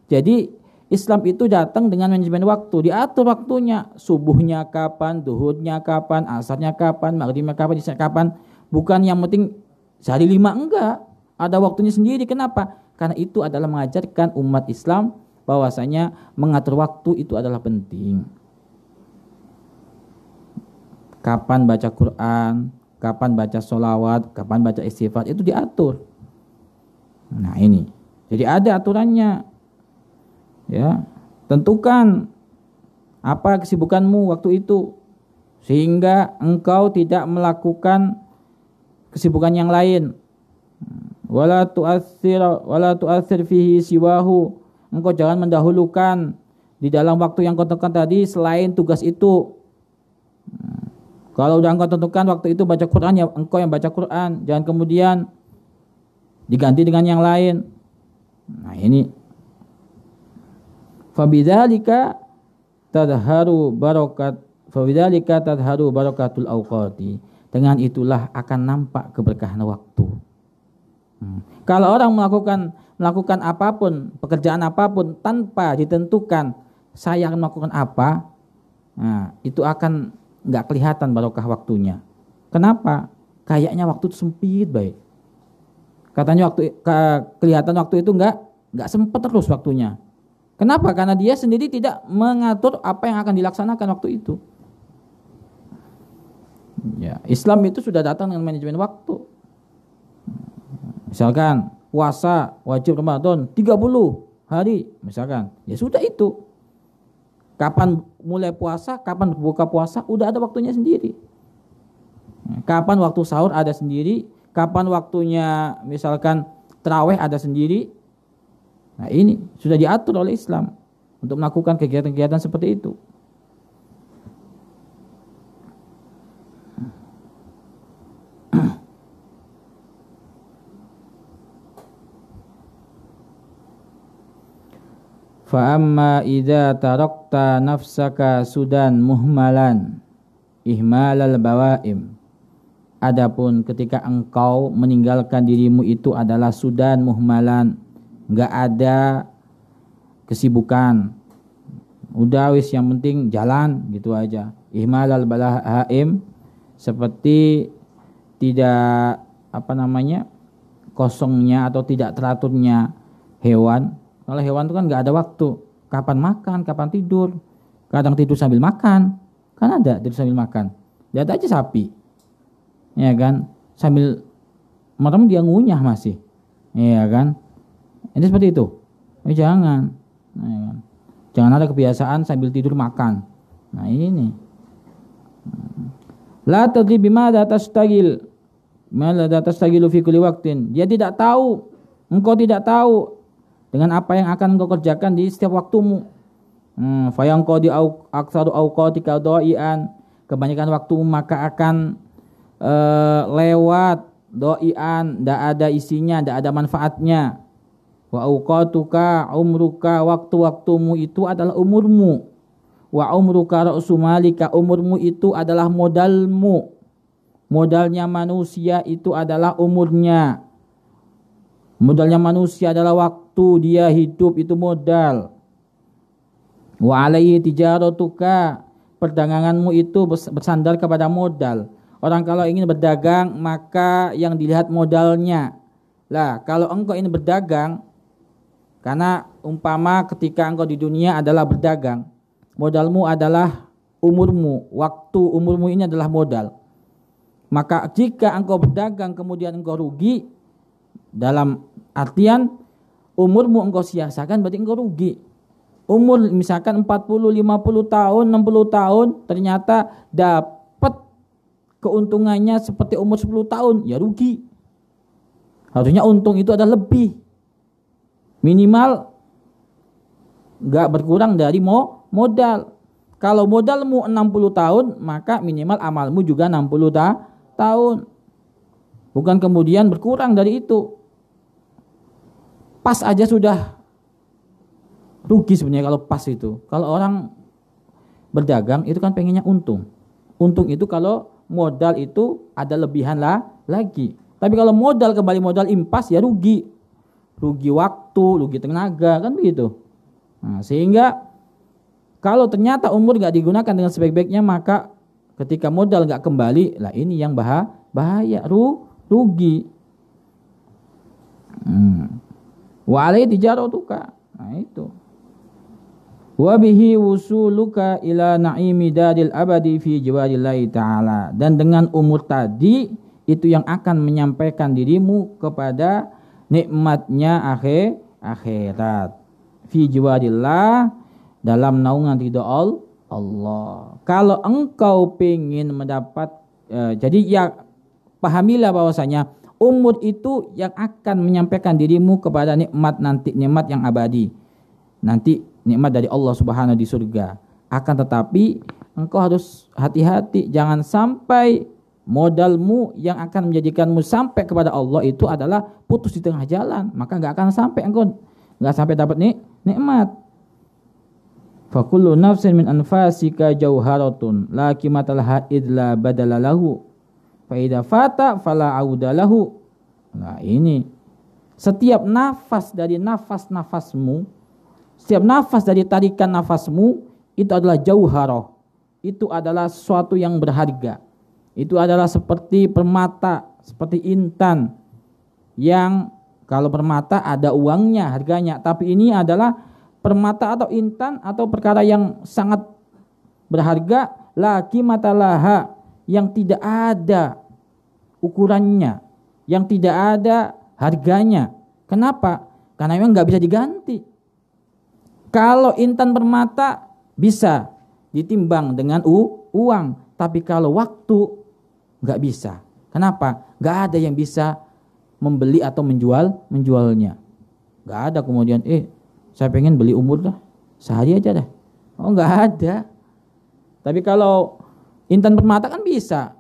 Jadi Islam itu datang dengan manajemen waktu, diatur waktunya, subuhnya kapan, duhurnya kapan, asarnya kapan, maghribnya kapan, isya kapan. Bukan yang penting sehari 5, enggak. Ada waktunya sendiri. Kenapa? Karena itu adalah mengajarkan umat Islam bahwasanya mengatur waktu itu adalah penting. Kapan baca Quran, kapan baca sholawat, kapan baca istighfar, itu diatur. Nah ini, jadi ada aturannya. Ya, tentukan apa kesibukanmu waktu itu, sehingga engkau tidak melakukan kesibukan yang lain. Wala tu'athir fihi siwahu. Engkau jangan mendahulukan di dalam waktu yang kau tentukan tadi selain tugas itu. Kalau udah engkau tentukan waktu itu baca Quran, ya engkau yang baca Quran, jangan kemudian diganti dengan yang lain. Nah ini, fabidzalika tadharu barakatul awqati. Dengan itulah akan nampak keberkahan waktu. Kalau orang melakukan apapun, pekerjaan apapun tanpa ditentukan saya akan melakukan apa, nah, itu akan nggak kelihatan barokah waktunya. Kenapa? Kayaknya waktu itu sempit baik. Katanya kelihatan waktu itu nggak sempat terus waktunya. Kenapa? Karena dia sendiri tidak mengatur apa yang akan dilaksanakan waktu itu. Ya, Islam itu sudah datang dengan manajemen waktu. Misalkan puasa wajib Ramadan 30 hari, misalkan, ya sudah itu. Kapan mulai puasa, kapan buka puasa, udah ada waktunya sendiri. Kapan waktu sahur ada sendiri, kapan waktunya misalkan tarawih ada sendiri. Nah ini sudah diatur oleh Islam untuk melakukan kegiatan-kegiatan seperti itu. Fa amma idza tarakta nafsaka sudan muhmalan ihmalal bawaim. Adapun ketika engkau meninggalkan dirimu itu adalah sudan muhmalan, enggak ada kesibukan, udah wis yang penting jalan gitu aja. Ihmalal bawaim seperti tidak kosongnya atau tidak teraturnya hewan. Kalau hewan itu kan nggak ada waktu, kapan makan, kapan tidur. Kadang tidur sambil makan, kan ada tidur sambil makan. Lihat aja sapi, ya kan, sambil merem dia ngunyah masih, ya kan. Ini seperti itu. Jangan, ya kan? Jangan ada kebiasaan sambil tidur makan. Nah ini. La tadri bima tastagil, ma la tastagilu fi kulli waqtin. Dia tidak tahu, engkau tidak tahu dengan apa yang akan engkau kerjakan di setiap waktumu. Fayang qadi aktsaru awqatika dha'ian. Kebanyakan waktu maka akan lewat dha'ian, tidak ada isinya, tidak ada manfaatnya. Wa awqatuka umruka, waktu-waktumu itu adalah umurmu. Wa umruka ra'su malika, umurmu itu adalah modalmu. Modalnya manusia itu adalah umurnya. Modalnya manusia adalah waktu dia hidup, itu modal. Wa alaihi tijaratuka, perdaganganmu itu bersandar kepada modal. Orang kalau ingin berdagang maka yang dilihat modalnya. Lah, kalau engkau ini berdagang, karena umpama ketika engkau di dunia adalah berdagang, modalmu adalah umurmu, waktu umurmu ini adalah modal. Maka jika engkau berdagang kemudian engkau rugi, dalam artian umurmu engkau sia-siakan, berarti engkau rugi. Umur misalkan 40, 50 tahun, 60 tahun, ternyata dapat keuntungannya seperti umur 10 tahun, ya rugi. Harusnya untung itu adalah lebih. Minimal enggak berkurang dari modal. Kalau modalmu 60 tahun, maka minimal amalmu juga 60 tahun. Bukan kemudian berkurang dari itu. Pas aja sudah rugi sebenarnya kalau pas itu. Kalau orang berdagang itu kan pengennya untung. Untung itu kalau modal itu ada lebihan lagi. Tapi kalau modal kembali modal impas, ya rugi. Rugi waktu, rugi tenaga, kan begitu. Nah, sehingga kalau ternyata umur gak digunakan dengan sebaik-baiknya, maka ketika modal gak kembali, lah ini yang bahaya, rugi. Wa alaihi tijaratuka. Nah itu. Wa bihi wusuluka ila na'imi daril abadi fi jiwarillahi ta'ala. Dan dengan umur tadi itu yang akan menyampaikan dirimu kepada nikmatnya akhirat. Fi jiwarillah, dalam naungan ridha Allah. Kalau engkau ingin mendapat jadi ya pahamilah bahwasanya umur itu yang akan menyampaikan dirimu kepada nikmat nanti, nikmat yang abadi. Nanti nikmat dari Allah Subhanahu di surga. Akan tetapi engkau harus hati-hati, jangan sampai modalmu yang akan menjadikanmu sampai kepada Allah itu adalah putus di tengah jalan, maka enggak akan sampai, engkau enggak sampai dapat nikmat. Fa kullu nafsin min anfasika jauharatun la qimatalha idla badala lahu fa idza fata fala auda lahu. Nah, ini setiap nafas dari nafas-nafasmu, setiap nafas dari tarikan nafasmu itu adalah jauharah. Itu adalah sesuatu yang berharga. Itu adalah seperti permata, seperti intan yang kalau permata ada uangnya, harganya. Tapi ini adalah permata atau intan atau perkara yang sangat berharga, la qimatalaha, yang tidak ada ukurannya, yang tidak ada harganya. Kenapa? Karena memang nggak bisa diganti. Kalau intan permata bisa ditimbang dengan uang, tapi kalau waktu nggak bisa. Kenapa? Nggak ada yang bisa membeli atau menjualnya. Nggak ada kemudian saya pengen beli umur dah, sehari aja dah. Oh, nggak ada. Tapi kalau intan permata kan bisa.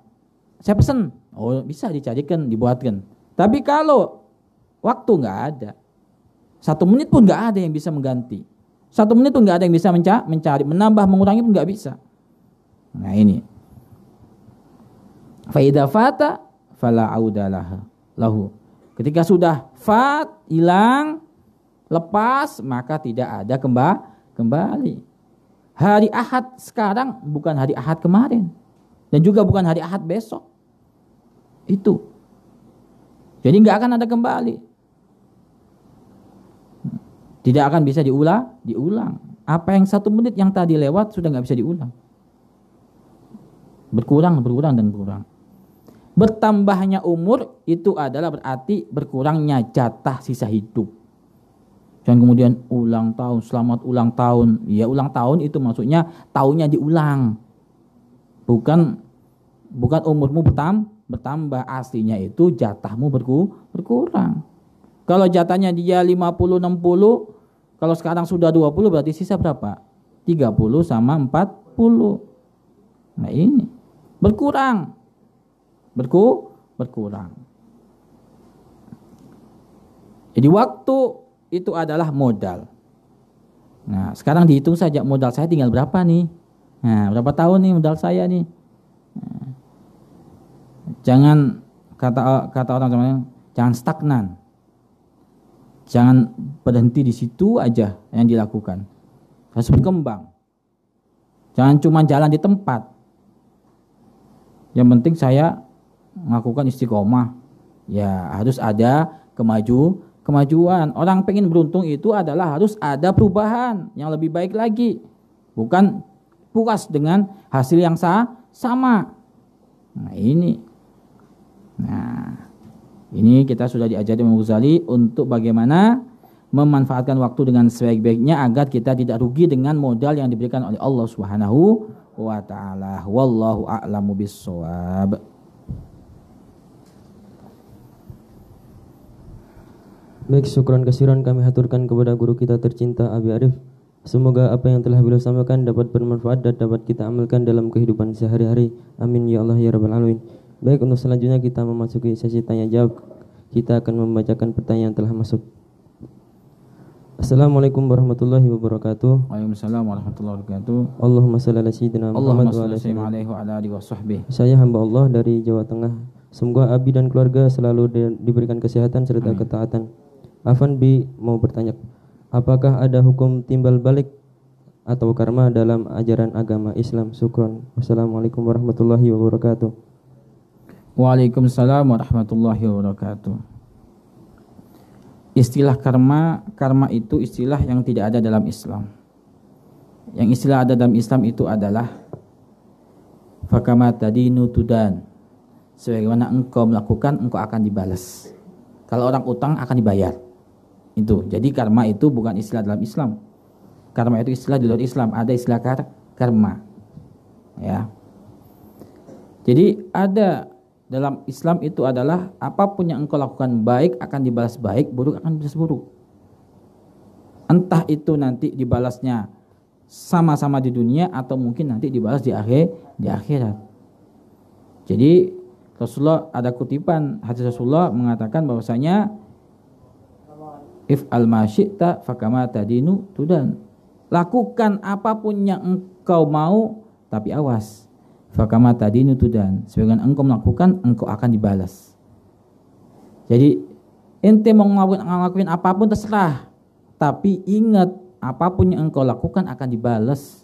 Saya pesen, oh bisa dicarikan, dibuatkan. Tapi kalau waktu nggak ada, 1 menit pun nggak ada yang bisa mengganti. 1 menit pun nggak ada yang bisa mencari, menambah, mengurangi pun nggak bisa. Nah ini. Fa idza fata fala audalah lahu. Ketika sudah hilang, lepas, maka tidak ada kembali. Hari Ahad sekarang bukan hari Ahad kemarin, dan juga bukan hari Ahad besok. Itu. Jadi nggak akan ada kembali. Tidak akan bisa diulang. Apa yang 1 menit yang tadi lewat sudah nggak bisa diulang. Berkurang dan berkurang. Bertambahnya umur itu adalah berarti berkurangnya jatah sisa hidup. Jangan kemudian ulang tahun, selamat ulang tahun. Ya ulang tahun itu maksudnya tahunnya diulang. Bukan umurmu bertambah, aslinya itu jatahmu berkurang. Kalau jatahnya dia 50 60, kalau sekarang sudah 20 berarti sisa berapa? 30 sama 40. Nah ini berkurang. Jadi waktu itu adalah modal. Nah, sekarang dihitung saja modal saya tinggal berapa nih? Nah, berapa tahun nih modal saya nih? Nah, jangan kata orang jangan stagnan. Jangan berhenti di situ aja yang dilakukan. Harus berkembang. Jangan cuma jalan di tempat. Yang penting saya melakukan istiqomah. Ya, harus ada kemajuan. Orang pengen beruntung itu adalah harus ada perubahan yang lebih baik lagi. Bukan puas dengan hasil yang sama. Nah, ini kita sudah diajari Imam Ghazali untuk bagaimana memanfaatkan waktu dengan sebaik-baiknya agar kita tidak rugi dengan modal yang diberikan oleh Allah Subhanahu wa ta'ala. Wallahu a'lamu bissawab. Baik, syukran kasiran kami haturkan kepada guru kita tercinta Abi Arif. Semoga apa yang telah beliau sampaikan dapat bermanfaat dan dapat kita amalkan dalam kehidupan sehari-hari. Amin ya Allah ya rabbal alamin. Baik, untuk selanjutnya kita memasuki sesi tanya jawab. Kita akan membacakan pertanyaan yang telah masuk. Assalamualaikum warahmatullahi wabarakatuh. Waalaikumsalam warahmatullahi wabarakatuh. Allahumma shalli ala sayyidina Muhammad wa ala alihi washabbihi. Saya hamba Allah dari Jawa Tengah. Semoga Abi dan keluarga selalu diberikan kesehatan serta ketaatan. Afan B mau bertanya, apakah ada hukum timbal balik atau karma dalam ajaran agama Islam? Syukron. Wassalamualaikum warahmatullahi wabarakatuh. Waalaikumsalam warahmatullahi wabarakatuh. Istilah karma itu istilah yang tidak ada dalam Islam. Yang istilah ada dalam Islam itu adalah fakama tadinu tudan. Sebagaimana engkau melakukan, engkau akan dibalas. Kalau orang utang akan dibayar. Itu. Jadi karma itu bukan istilah dalam Islam. Karma itu istilah di luar Islam. Ada istilah karma. Ya. Jadi ada dalam Islam itu adalah apapun yang engkau lakukan baik akan dibalas baik, buruk akan dibalas buruk. Entah itu nanti dibalasnya sama-sama di dunia atau mungkin nanti dibalas di akhirat. Jadi Rasulullah ada kutipan hadis Rasulullah mengatakan bahwasanya if al masyita fakama tadinu tudan. Lakukan apapun yang engkau mau, tapi awas. Fakama tadinu tudan. Sebagaimana engkau melakukan, engkau akan dibalas. Jadi ente mau ngelakuin apapun terserah, tapi ingat apapun yang engkau lakukan akan dibalas.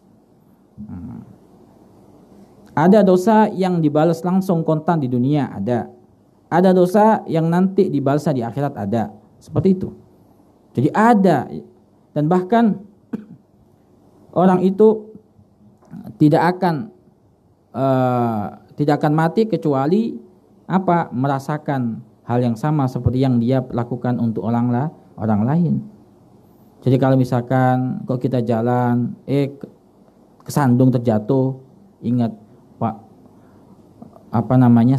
Ada dosa yang dibalas langsung kontan di dunia, ada. Ada dosa yang nanti dibalas di akhirat, ada. Seperti itu. Jadi ada. Dan bahkan orang itu tidak akan mati kecuali merasakan hal yang sama seperti yang dia lakukan untuk orang lain. Jadi kalau misalkan kok kita jalan kesandung terjatuh, ingat Pak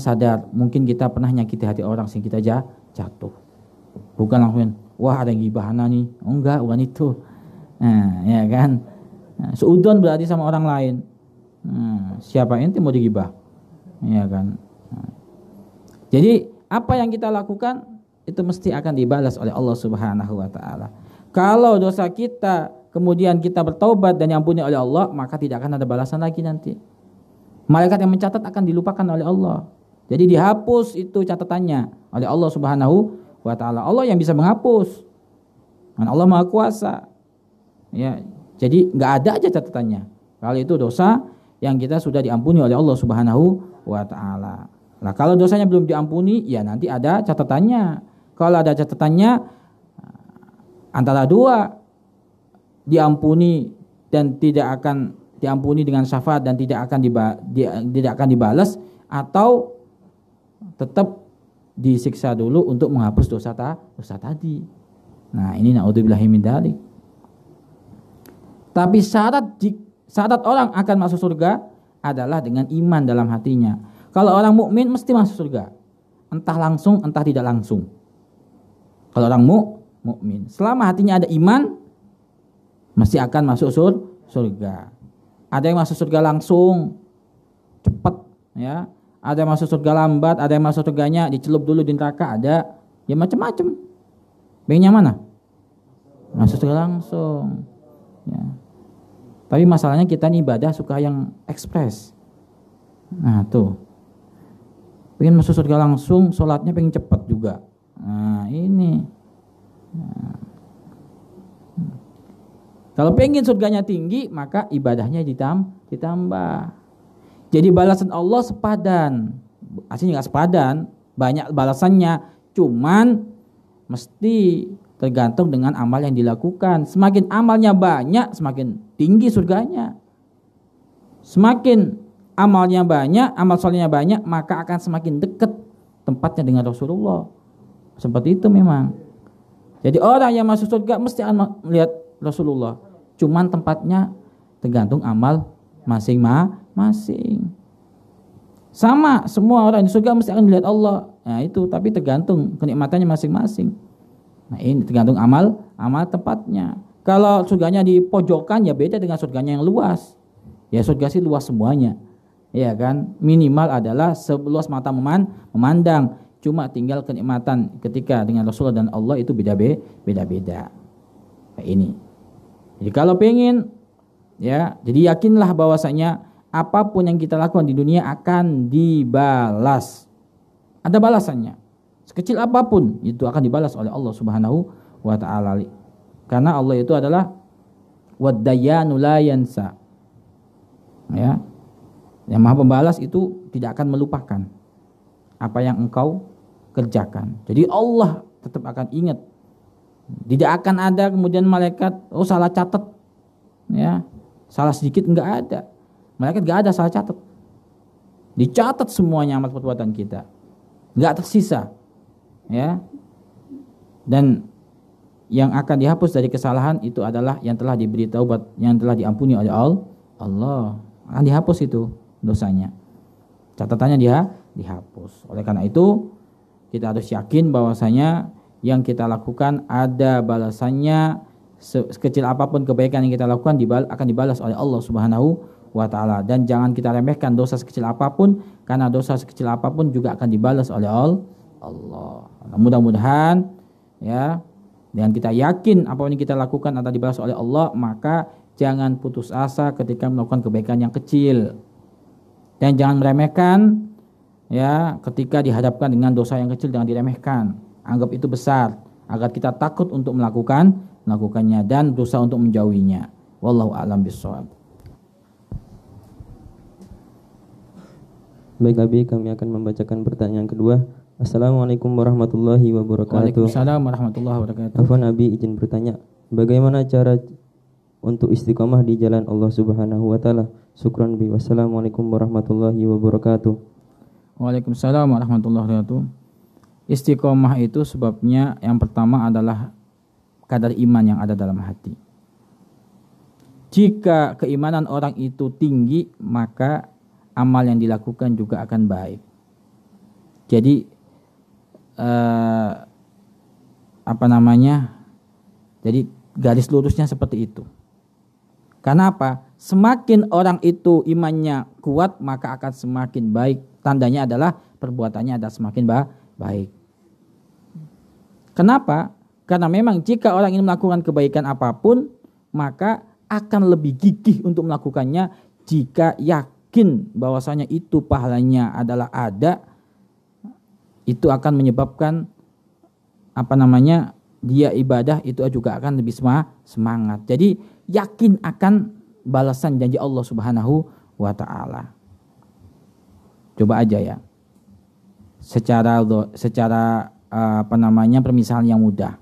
sadar mungkin kita pernah nyakiti hati orang sehingga kita jatuh. Bukan langsung wah ada yang gibahana nih. Oh enggak, bukan itu. Nah, ya kan. Seudon berarti sama orang lain. Siapa ente mau digibah? Ya kan. Jadi apa yang kita lakukan itu mesti akan dibalas oleh Allah Subhanahu wa taala. Kalau dosa kita kemudian kita bertaubat dan diampuni oleh Allah, maka tidak akan ada balasan lagi nanti. Malaikat yang mencatat akan dilupakan oleh Allah. Jadi dihapus itu catatannya oleh Allah Subhanahu wa taala. Allah yang bisa menghapus. Dan Allah Maha Kuasa. Ya, jadi enggak ada aja catatannya. Kalau itu dosa yang kita sudah diampuni oleh Allah Subhanahu wa taala. Nah, kalau dosanya belum diampuni, ya nanti ada catatannya. Kalau ada catatannya antara dua, diampuni dan tidak akan diampuni dengan syafaat dan tidak akan dibalas, atau tetap disiksa dulu untuk menghapus dosa tadi. Nah, ini naudzubillahi min dzalik. Tapi syarat orang akan masuk surga adalah dengan iman dalam hatinya. Kalau orang mukmin mesti masuk surga, entah langsung entah tidak langsung. Kalau orang mukmin, selama hatinya ada iman, mesti akan masuk surga. Ada yang masuk surga langsung, cepat, ya. Ada yang masuk surga lambat, ada yang masuk surganya dicelup dulu di neraka, ada. Ya macam-macam. Pengennya mana? Masuk surga langsung. Ya. Tapi masalahnya kita nih ibadah suka yang ekspres. Nah tuh, pengen masuk surga langsung, sholatnya pengen cepat juga. Nah ini. Nah. Kalau pengen surganya tinggi, maka ibadahnya ditambah. Jadi balasan Allah sepadan. Aslinya nggak sepadan, banyak balasannya. Cuman mesti tergantung dengan amal yang dilakukan. Semakin amalnya banyak, semakin tinggi surganya. Semakin amalnya banyak, amal solehnya banyak, maka akan semakin dekat tempatnya dengan Rasulullah. Seperti itu memang. Jadi orang yang masuk surga mesti akan melihat Rasulullah. Cuman tempatnya tergantung amal masing-masing. Sama, semua orang di surga mesti akan melihat Allah. Nah itu, tapi tergantung kenikmatannya masing-masing. Nah ini tergantung amal tempatnya. Kalau surganya di pojokan ya beda dengan surganya yang luas. Ya surga sih luas semuanya. Ya kan, minimal adalah seluas mata memandang. Cuma tinggal kenikmatan ketika dengan Rasulullah dan Allah itu beda-beda. Nah, ini. Jadi kalau pengen, ya, jadi yakinlah bahwasanya apapun yang kita lakukan di dunia akan dibalas. Ada balasannya. Sekecil apapun itu akan dibalas oleh Allah Subhanahu wa taala. Karena Allah itu adalah wad-dayyanu la yansa. Ya. Yang Maha Pembalas itu tidak akan melupakan apa yang engkau kerjakan. Jadi Allah tetap akan ingat. Tidak akan ada kemudian malaikat salah catat. Ya. Salah sedikit enggak ada. Malaikat enggak ada salah catat. Dicatat semuanya amal perbuatan kita. Enggak tersisa. Ya. Dan yang akan dihapus dari kesalahan itu adalah yang telah diberi taubat, yang telah diampuni oleh Allah. Akan dihapus itu dosanya. Catatannya dia dihapus. Oleh karena itu kita harus yakin bahwasanya yang kita lakukan ada balasannya, sekecil apapun kebaikan yang kita lakukan akan dibalas oleh Allah Subhanahu wa taala. Dan jangan kita remehkan dosa sekecil apapun, karena dosa sekecil apapun juga akan dibalas oleh Allah. Mudah-mudahan ya, dengan kita yakin apa yang kita lakukan akan dibalas oleh Allah, maka jangan putus asa ketika melakukan kebaikan yang kecil. Dan jangan meremehkan ya ketika dihadapkan dengan dosa yang kecil, jangan diremehkan. Anggap itu besar agar kita takut untuk melakukannya dan berusaha untuk menjauhinya. Wallahu a'lam bishawab. Baik Abi, kami akan membacakan pertanyaan kedua. Assalamualaikum warahmatullahi wabarakatuh. Waalaikumsalam warahmatullahi wabarakatuh. Afwan Abi, izin bertanya, bagaimana cara untuk istiqomah di jalan Allah Subhanahu wa taala? Syukran bi. Wassalamualaikum warahmatullahi wabarakatuh. Waalaikumsalam warahmatullahi wabarakatuh. Istiqomah itu sebabnya yang pertama adalah kadar iman yang ada dalam hati. Jika keimanan orang itu tinggi, maka amal yang dilakukan juga akan baik. Jadi Jadi garis lurusnya seperti itu. Karena apa? Semakin orang itu imannya kuat, maka akan semakin baik. Tandanya adalah perbuatannya ada semakin baik. Kenapa? Karena memang jika orang ini melakukan kebaikan apapun, maka akan lebih gigih untuk melakukannya jika yakin bahwasanya itu pahalanya adalah ada. Itu akan menyebabkan dia ibadah itu juga akan lebih semangat. Jadi yakin akan balasan janji Allah Subhanahu wa taala. Coba aja ya. Secara permisalan yang mudah.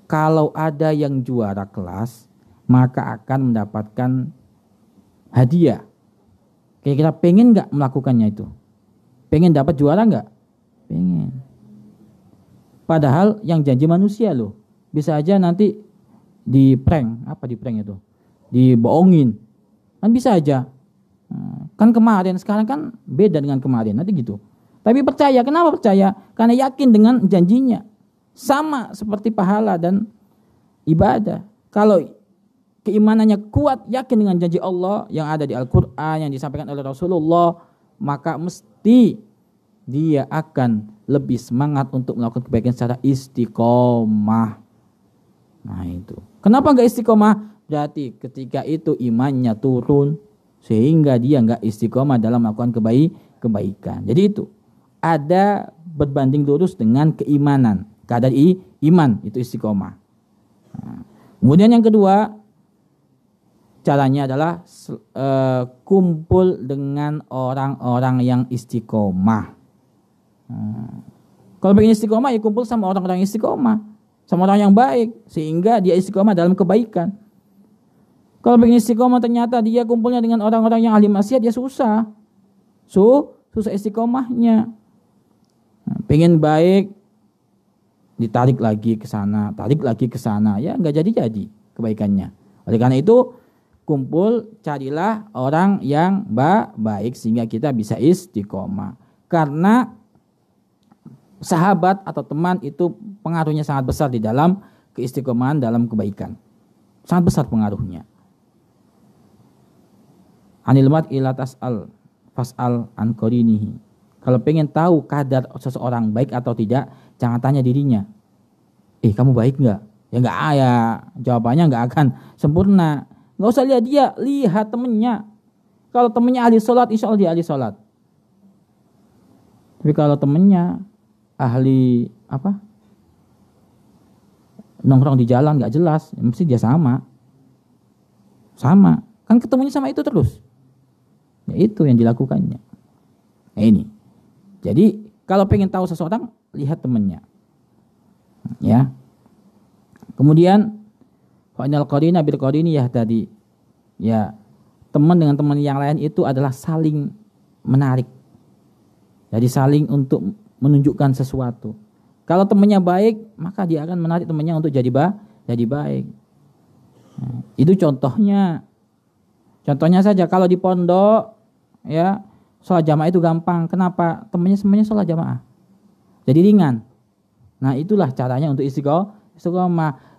Kalau ada yang juara kelas, maka akan mendapatkan hadiah. Kira-kira pengen nggak melakukannya itu? Pengen dapat juara nggak? Pengen. Padahal yang janji manusia loh. Bisa aja nanti di prank itu? Dibohongin. Kan bisa aja. Kan kemarin, sekarang kan beda dengan kemarin, nanti gitu. Tapi percaya, kenapa percaya? Karena yakin dengan janjinya. Sama seperti pahala dan ibadah. Kalau keimanannya kuat, yakin dengan janji Allah yang ada di Al-Quran, yang disampaikan oleh Rasulullah, maka mesti dia akan lebih semangat untuk melakukan kebaikan secara istiqomah. Nah itu. Kenapa enggak istiqomah? Berarti ketika itu imannya turun, sehingga dia enggak istiqomah dalam melakukan kebaikan. Jadi itu ada berbanding lurus dengan keimanan. Kadar iman itu istiqomah. Nah, kemudian yang kedua, caranya adalah kumpul dengan orang-orang yang istiqomah. Kalau pengen istiqomah ya kumpul sama orang-orang yang istiqomah, sama orang yang baik, sehingga dia istiqomah dalam kebaikan. Kalau pengen istiqomah ternyata dia kumpulnya dengan orang-orang yang ahli maksiat, ya susah istiqomahnya. Pengen baik, ditarik lagi ke sana, ya nggak jadi kebaikannya. Oleh karena itu kumpul, carilah orang yang baik sehingga kita bisa istiqomah. Karena sahabat atau teman itu pengaruhnya sangat besar di dalam keistiqomahan dalam kebaikan. Sangat besar pengaruhnya. Anil mar'i la tas'al fas'al an qarinihi. Kalau pengen tahu kadar seseorang baik atau tidak, jangan tanya dirinya. Kamu baik enggak? Ya enggak, ya jawabannya enggak akan sempurna. Enggak usah lihat dia, lihat temennya. Kalau temennya ahli sholat, insya Allah dia ahli sholat. Tapi kalau temennya ahli nongkrong di jalan enggak jelas, ya mesti dia sama. Kan ketemunya sama itu terus. Ya itu yang dilakukannya. Nah ini. Jadi kalau pengen tahu seseorang, lihat temannya. Ya. Kemudian fa'inal qarina bil qarini yahtadi. Ya, teman dengan teman yang lain itu adalah saling menarik. Jadi saling untuk menunjukkan sesuatu. Kalau temannya baik, maka dia akan menarik temannya untuk jadi baik. Nah, itu contohnya. Contohnya saja kalau di pondok, ya, sholat jamaah itu gampang. Kenapa? Temannya semuanya sholat jamaah. Jadi ringan. Nah, itulah caranya untuk istiqomah.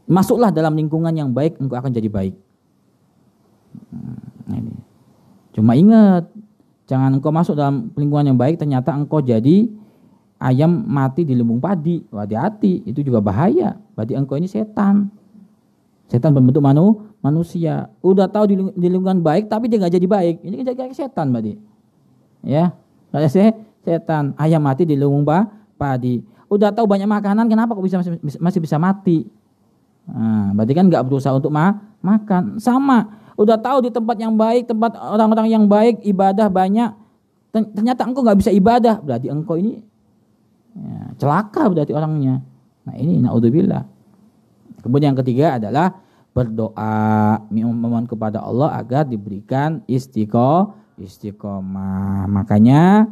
Masuklah dalam lingkungan yang baik, engkau akan jadi baik. Nah, ini. Cuma ingat, jangan engkau masuk dalam lingkungan yang baik, ternyata engkau jadi ayam mati di lumbung padi. Hati-hati, itu juga bahaya. Berarti engkau ini setan. Setan berbentuk manusia. Udah tahu di lingkungan baik, tapi dia nggak jadi baik. Ini kan jadi setan berarti. Ya, kayak setan. Ayam mati di lumbung padi. Udah tahu banyak makanan, kenapa kok masih bisa mati? Nah, berarti kan nggak berusaha untuk makan. Sama. Udah tahu di tempat yang baik, tempat orang-orang yang baik, ibadah banyak. Ternyata engkau nggak bisa ibadah. Berarti engkau ini ya, celaka berarti orangnya. Nah, ini naudzubillah. Kemudian yang ketiga adalah berdoa, memohon kepada Allah agar diberikan istiqomah. Makanya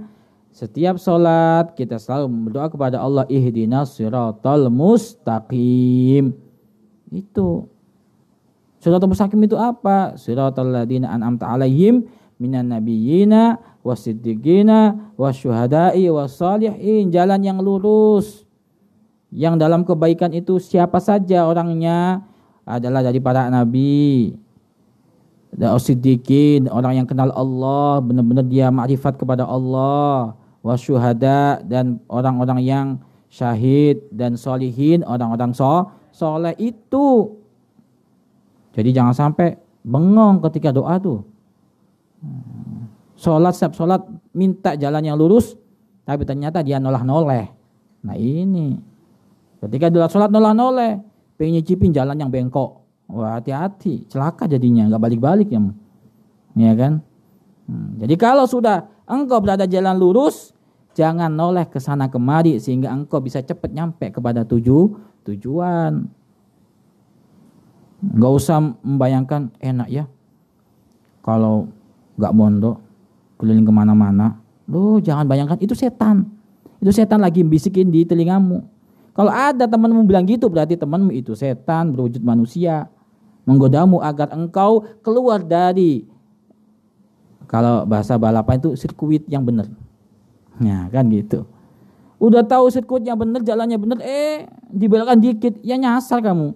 setiap sholat kita selalu berdoa kepada Allah, ihdinas siratal mustaqim. Itu siratal mustaqim itu apa? Siratal ladzina an'amta 'alaihim minan nabiyyina wasiddiqina wasyuhada'i wassalihin. Jalan yang lurus. Yang dalam kebaikan itu siapa saja orangnya adalah dari para nabi, dan siddiqin, orang yang kenal Allah, benar-benar dia makrifat kepada Allah, wasyuhada, dan orang-orang yang syahid, dan solihin, orang-orang soleh itu. Jadi jangan sampai bengong ketika doa tuh. Setiap sholat minta jalan yang lurus, tapi ternyata dia noleh-noleh. Nah ini. Ketika dia sholat noleh-noleh, pengen nyicipin jalan yang bengkok. Wah, hati-hati, celaka jadinya, nggak balik-balik ya kan? Jadi kalau sudah engkau berada jalan lurus, jangan noleh ke sana kemari sehingga engkau bisa cepat nyampe kepada tujuan. Nggak usah membayangkan enak ya, kalau nggak mondok keliling kemana-mana. Loh, jangan bayangkan itu setan. Itu setan lagi bisikin di telingamu. Kalau ada temanmu bilang gitu, berarti temanmu itu setan berwujud manusia, menggodamu agar engkau keluar dari, kalau bahasa balapan itu, sirkuit yang benar. Nah kan gitu. Udah tahu sirkuitnya benar, jalannya benar, dibelokkan dikit, ya nyasar kamu.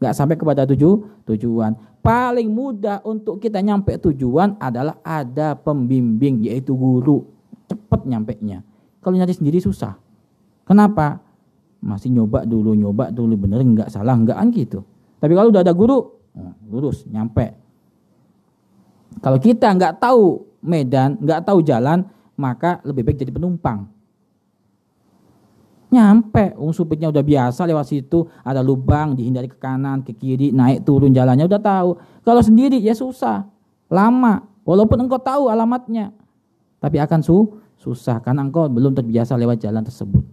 Gak sampai kepada tujuan. Paling mudah untuk kita nyampe tujuan adalah ada pembimbing, yaitu guru. Cepat nyampenya. Kalau nyari sendiri susah. Kenapa? Masih nyoba dulu, bener enggak, salah enggakan gitu. Tapi kalau udah ada guru, lurus, nyampe. Kalau kita enggak tahu medan, enggak tahu jalan, maka lebih baik jadi penumpang. Nyampe, supirnya udah biasa lewat situ, ada lubang, dihindari ke kanan, ke kiri, naik turun jalannya udah tahu. Kalau sendiri ya susah, lama, walaupun engkau tahu alamatnya, tapi akan susah karena engkau belum terbiasa lewat jalan tersebut.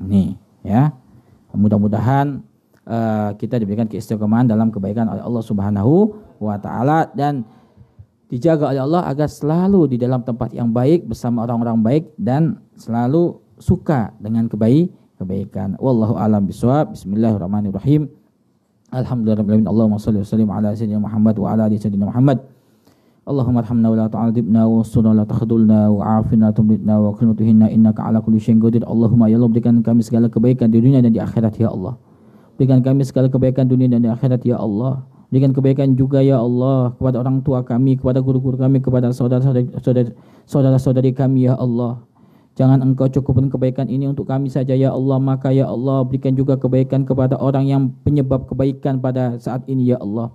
Nih ya, mudah-mudahan kita diberikan keistiqomahan dalam kebaikan oleh Allah Subhanahu wa Ta'ala, dan dijaga oleh Allah agar selalu di dalam tempat yang baik bersama orang-orang baik dan selalu suka dengan kebaikan. Wallahu a'lam bishawab. Bismillahirrahmanirrahim. Alhamdulillahirabbil alamin. Allahumma shalli wa sallim ala sayyidina Muhammad wa ala ali sayyidina Muhammad. Allahumma arhamna wa la tu'adzibna wa sunna la takhdulna wa afina tumlitna wa qilmatuhinna innaka ala kulli syai'in qadir. Allahumma ya Allah, berikan kami segala kebaikan di dunia dan di akhirat ya Allah. Berikan kami segala kebaikan dunia dan di akhirat ya Allah. Berikan kebaikan juga ya Allah kepada orang tua kami, kepada guru-guru kami, kepada saudara-saudari kami ya Allah. Jangan engkau cukupkan kebaikan ini untuk kami saja ya Allah, maka ya Allah berikan juga kebaikan kepada orang yang penyebab kebaikan pada saat ini ya Allah.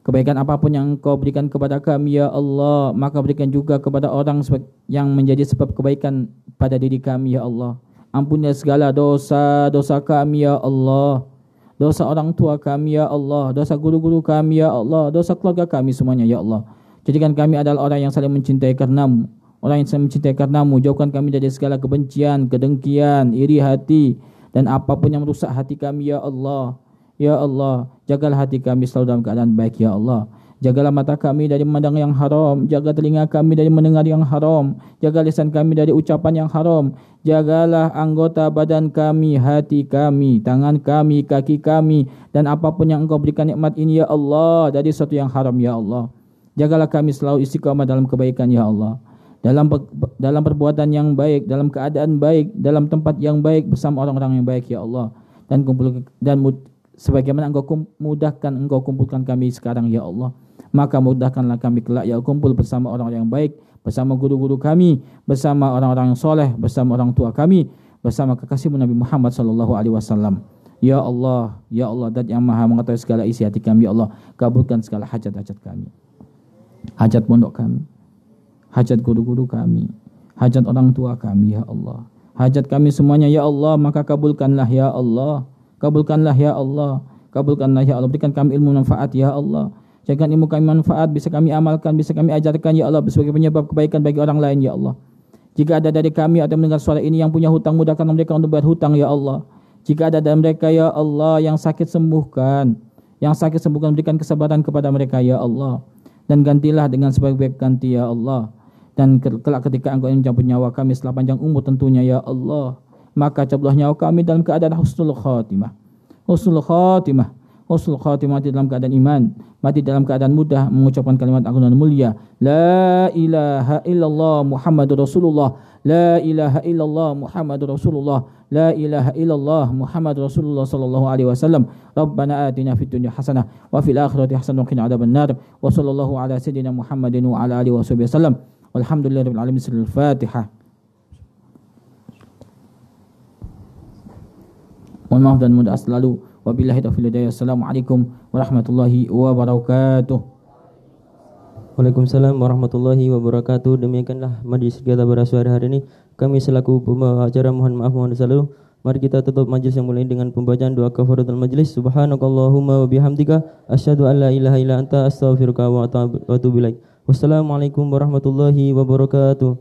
Kebaikan apapun yang engkau berikan kepada kami ya Allah, maka berikan juga kepada orang yang menjadi sebab kebaikan pada diri kami ya Allah. Ampunilah segala dosa-dosa kami ya Allah, dosa orang tua kami ya Allah, dosa guru-guru kami ya Allah, dosa keluarga kami semuanya ya Allah. Jadikan kami adalah orang yang saling mencintai karenamu, orang yang saling mencintai karenamu. Jauhkan kami dari segala kebencian, kedengkian, iri hati, dan apapun yang merusak hati kami ya Allah. Ya Allah, jagalah hati kami selalu dalam keadaan baik ya Allah. Jagalah mata kami dari memandang yang haram, jaga telinga kami dari mendengar yang haram, jaga lisan kami dari ucapan yang haram, jagalah anggota badan kami, hati kami, tangan kami, kaki kami, dan apapun yang Engkau berikan nikmat ini ya Allah dari sesuatu yang haram ya Allah. Jagalah kami selalu istiqamah dalam kebaikan ya Allah, dalam perbuatan yang baik, dalam keadaan baik, dalam tempat yang baik bersama orang-orang yang baik ya Allah. Sebagaimana Engkau kumpulkan kami sekarang ya Allah, maka mudahkanlah kami kelak ya kumpul bersama orang-orang yang baik, bersama guru-guru kami, bersama orang-orang yang soleh, bersama orang tua kami, bersama kekasihmu Nabi Muhammad SAW. Ya Allah, Dat yang Maha mengetahui segala isi hati kami ya Allah, kabulkan segala hajat-hajat kami, hajat pondok kami, hajat guru-guru kami, hajat orang tua kami ya Allah, hajat kami semuanya ya Allah, maka kabulkanlah ya Allah, kabulkanlah ya Allah, kabulkanlah ya Allah, berikan kami ilmu manfaat ya Allah. Jadikan ilmu kami manfaat, bisa kami amalkan, bisa kami ajarkan ya Allah sebagai penyebab kebaikan bagi orang lain ya Allah. Jika ada dari kami atau mendengar suara ini yang punya hutang, mudahkan mereka untuk bayar hutang ya Allah. Jika ada dari mereka ya Allah yang sakit, sembuhkan. Yang sakit sembuhkan, berikan kesabaran kepada mereka ya Allah. Dan gantilah dengan sebaik-baik ganti ya Allah. Dan kelak ketika Engkau mencabut nyawa kami setelah panjang umur tentunya ya Allah, maka cabutlah nyawa kami dalam keadaan husnul khatimah. Husnul khatimah. Husnul khatimah, mati dalam keadaan iman, mati dalam keadaan mudah mengucapkan kalimat agung dan mulia, la ilaha illallah Muhammadur Rasulullah, la ilaha illallah Muhammadur Rasulullah, la ilaha illallah Muhammadur Rasulullah sallallahu alaihi wasallam. Rabbana atina fid dunya hasanah wa fil akhirati hasanah wa qina adzaban nar. Wa sallallahu ala sayyidina Muhammadin wa ala alihi wasallam. Walhamdulillahirabbil alamin. Al-Fatihah. Mohon maaf dan mudah selalu. Wabillahi taufiq wal hidayah. Assalamualaikum warahmatullahi wabarakatuh. Waalaikumsalam warahmatullahi wabarakatuh. Demikianlah majlis kita pada sore hari ini. Kami selaku pembaca mohon maaf mohon selalu. Mari kita tutup majlis yang mulia dengan pembacaan doa kafaratul majlis. Subhanakallahumma wa bihamdika asyhadu an la ilaha illa anta astaghfiruka wa atubu ilaik. Wassalamualaikum warahmatullahi wabarakatuh.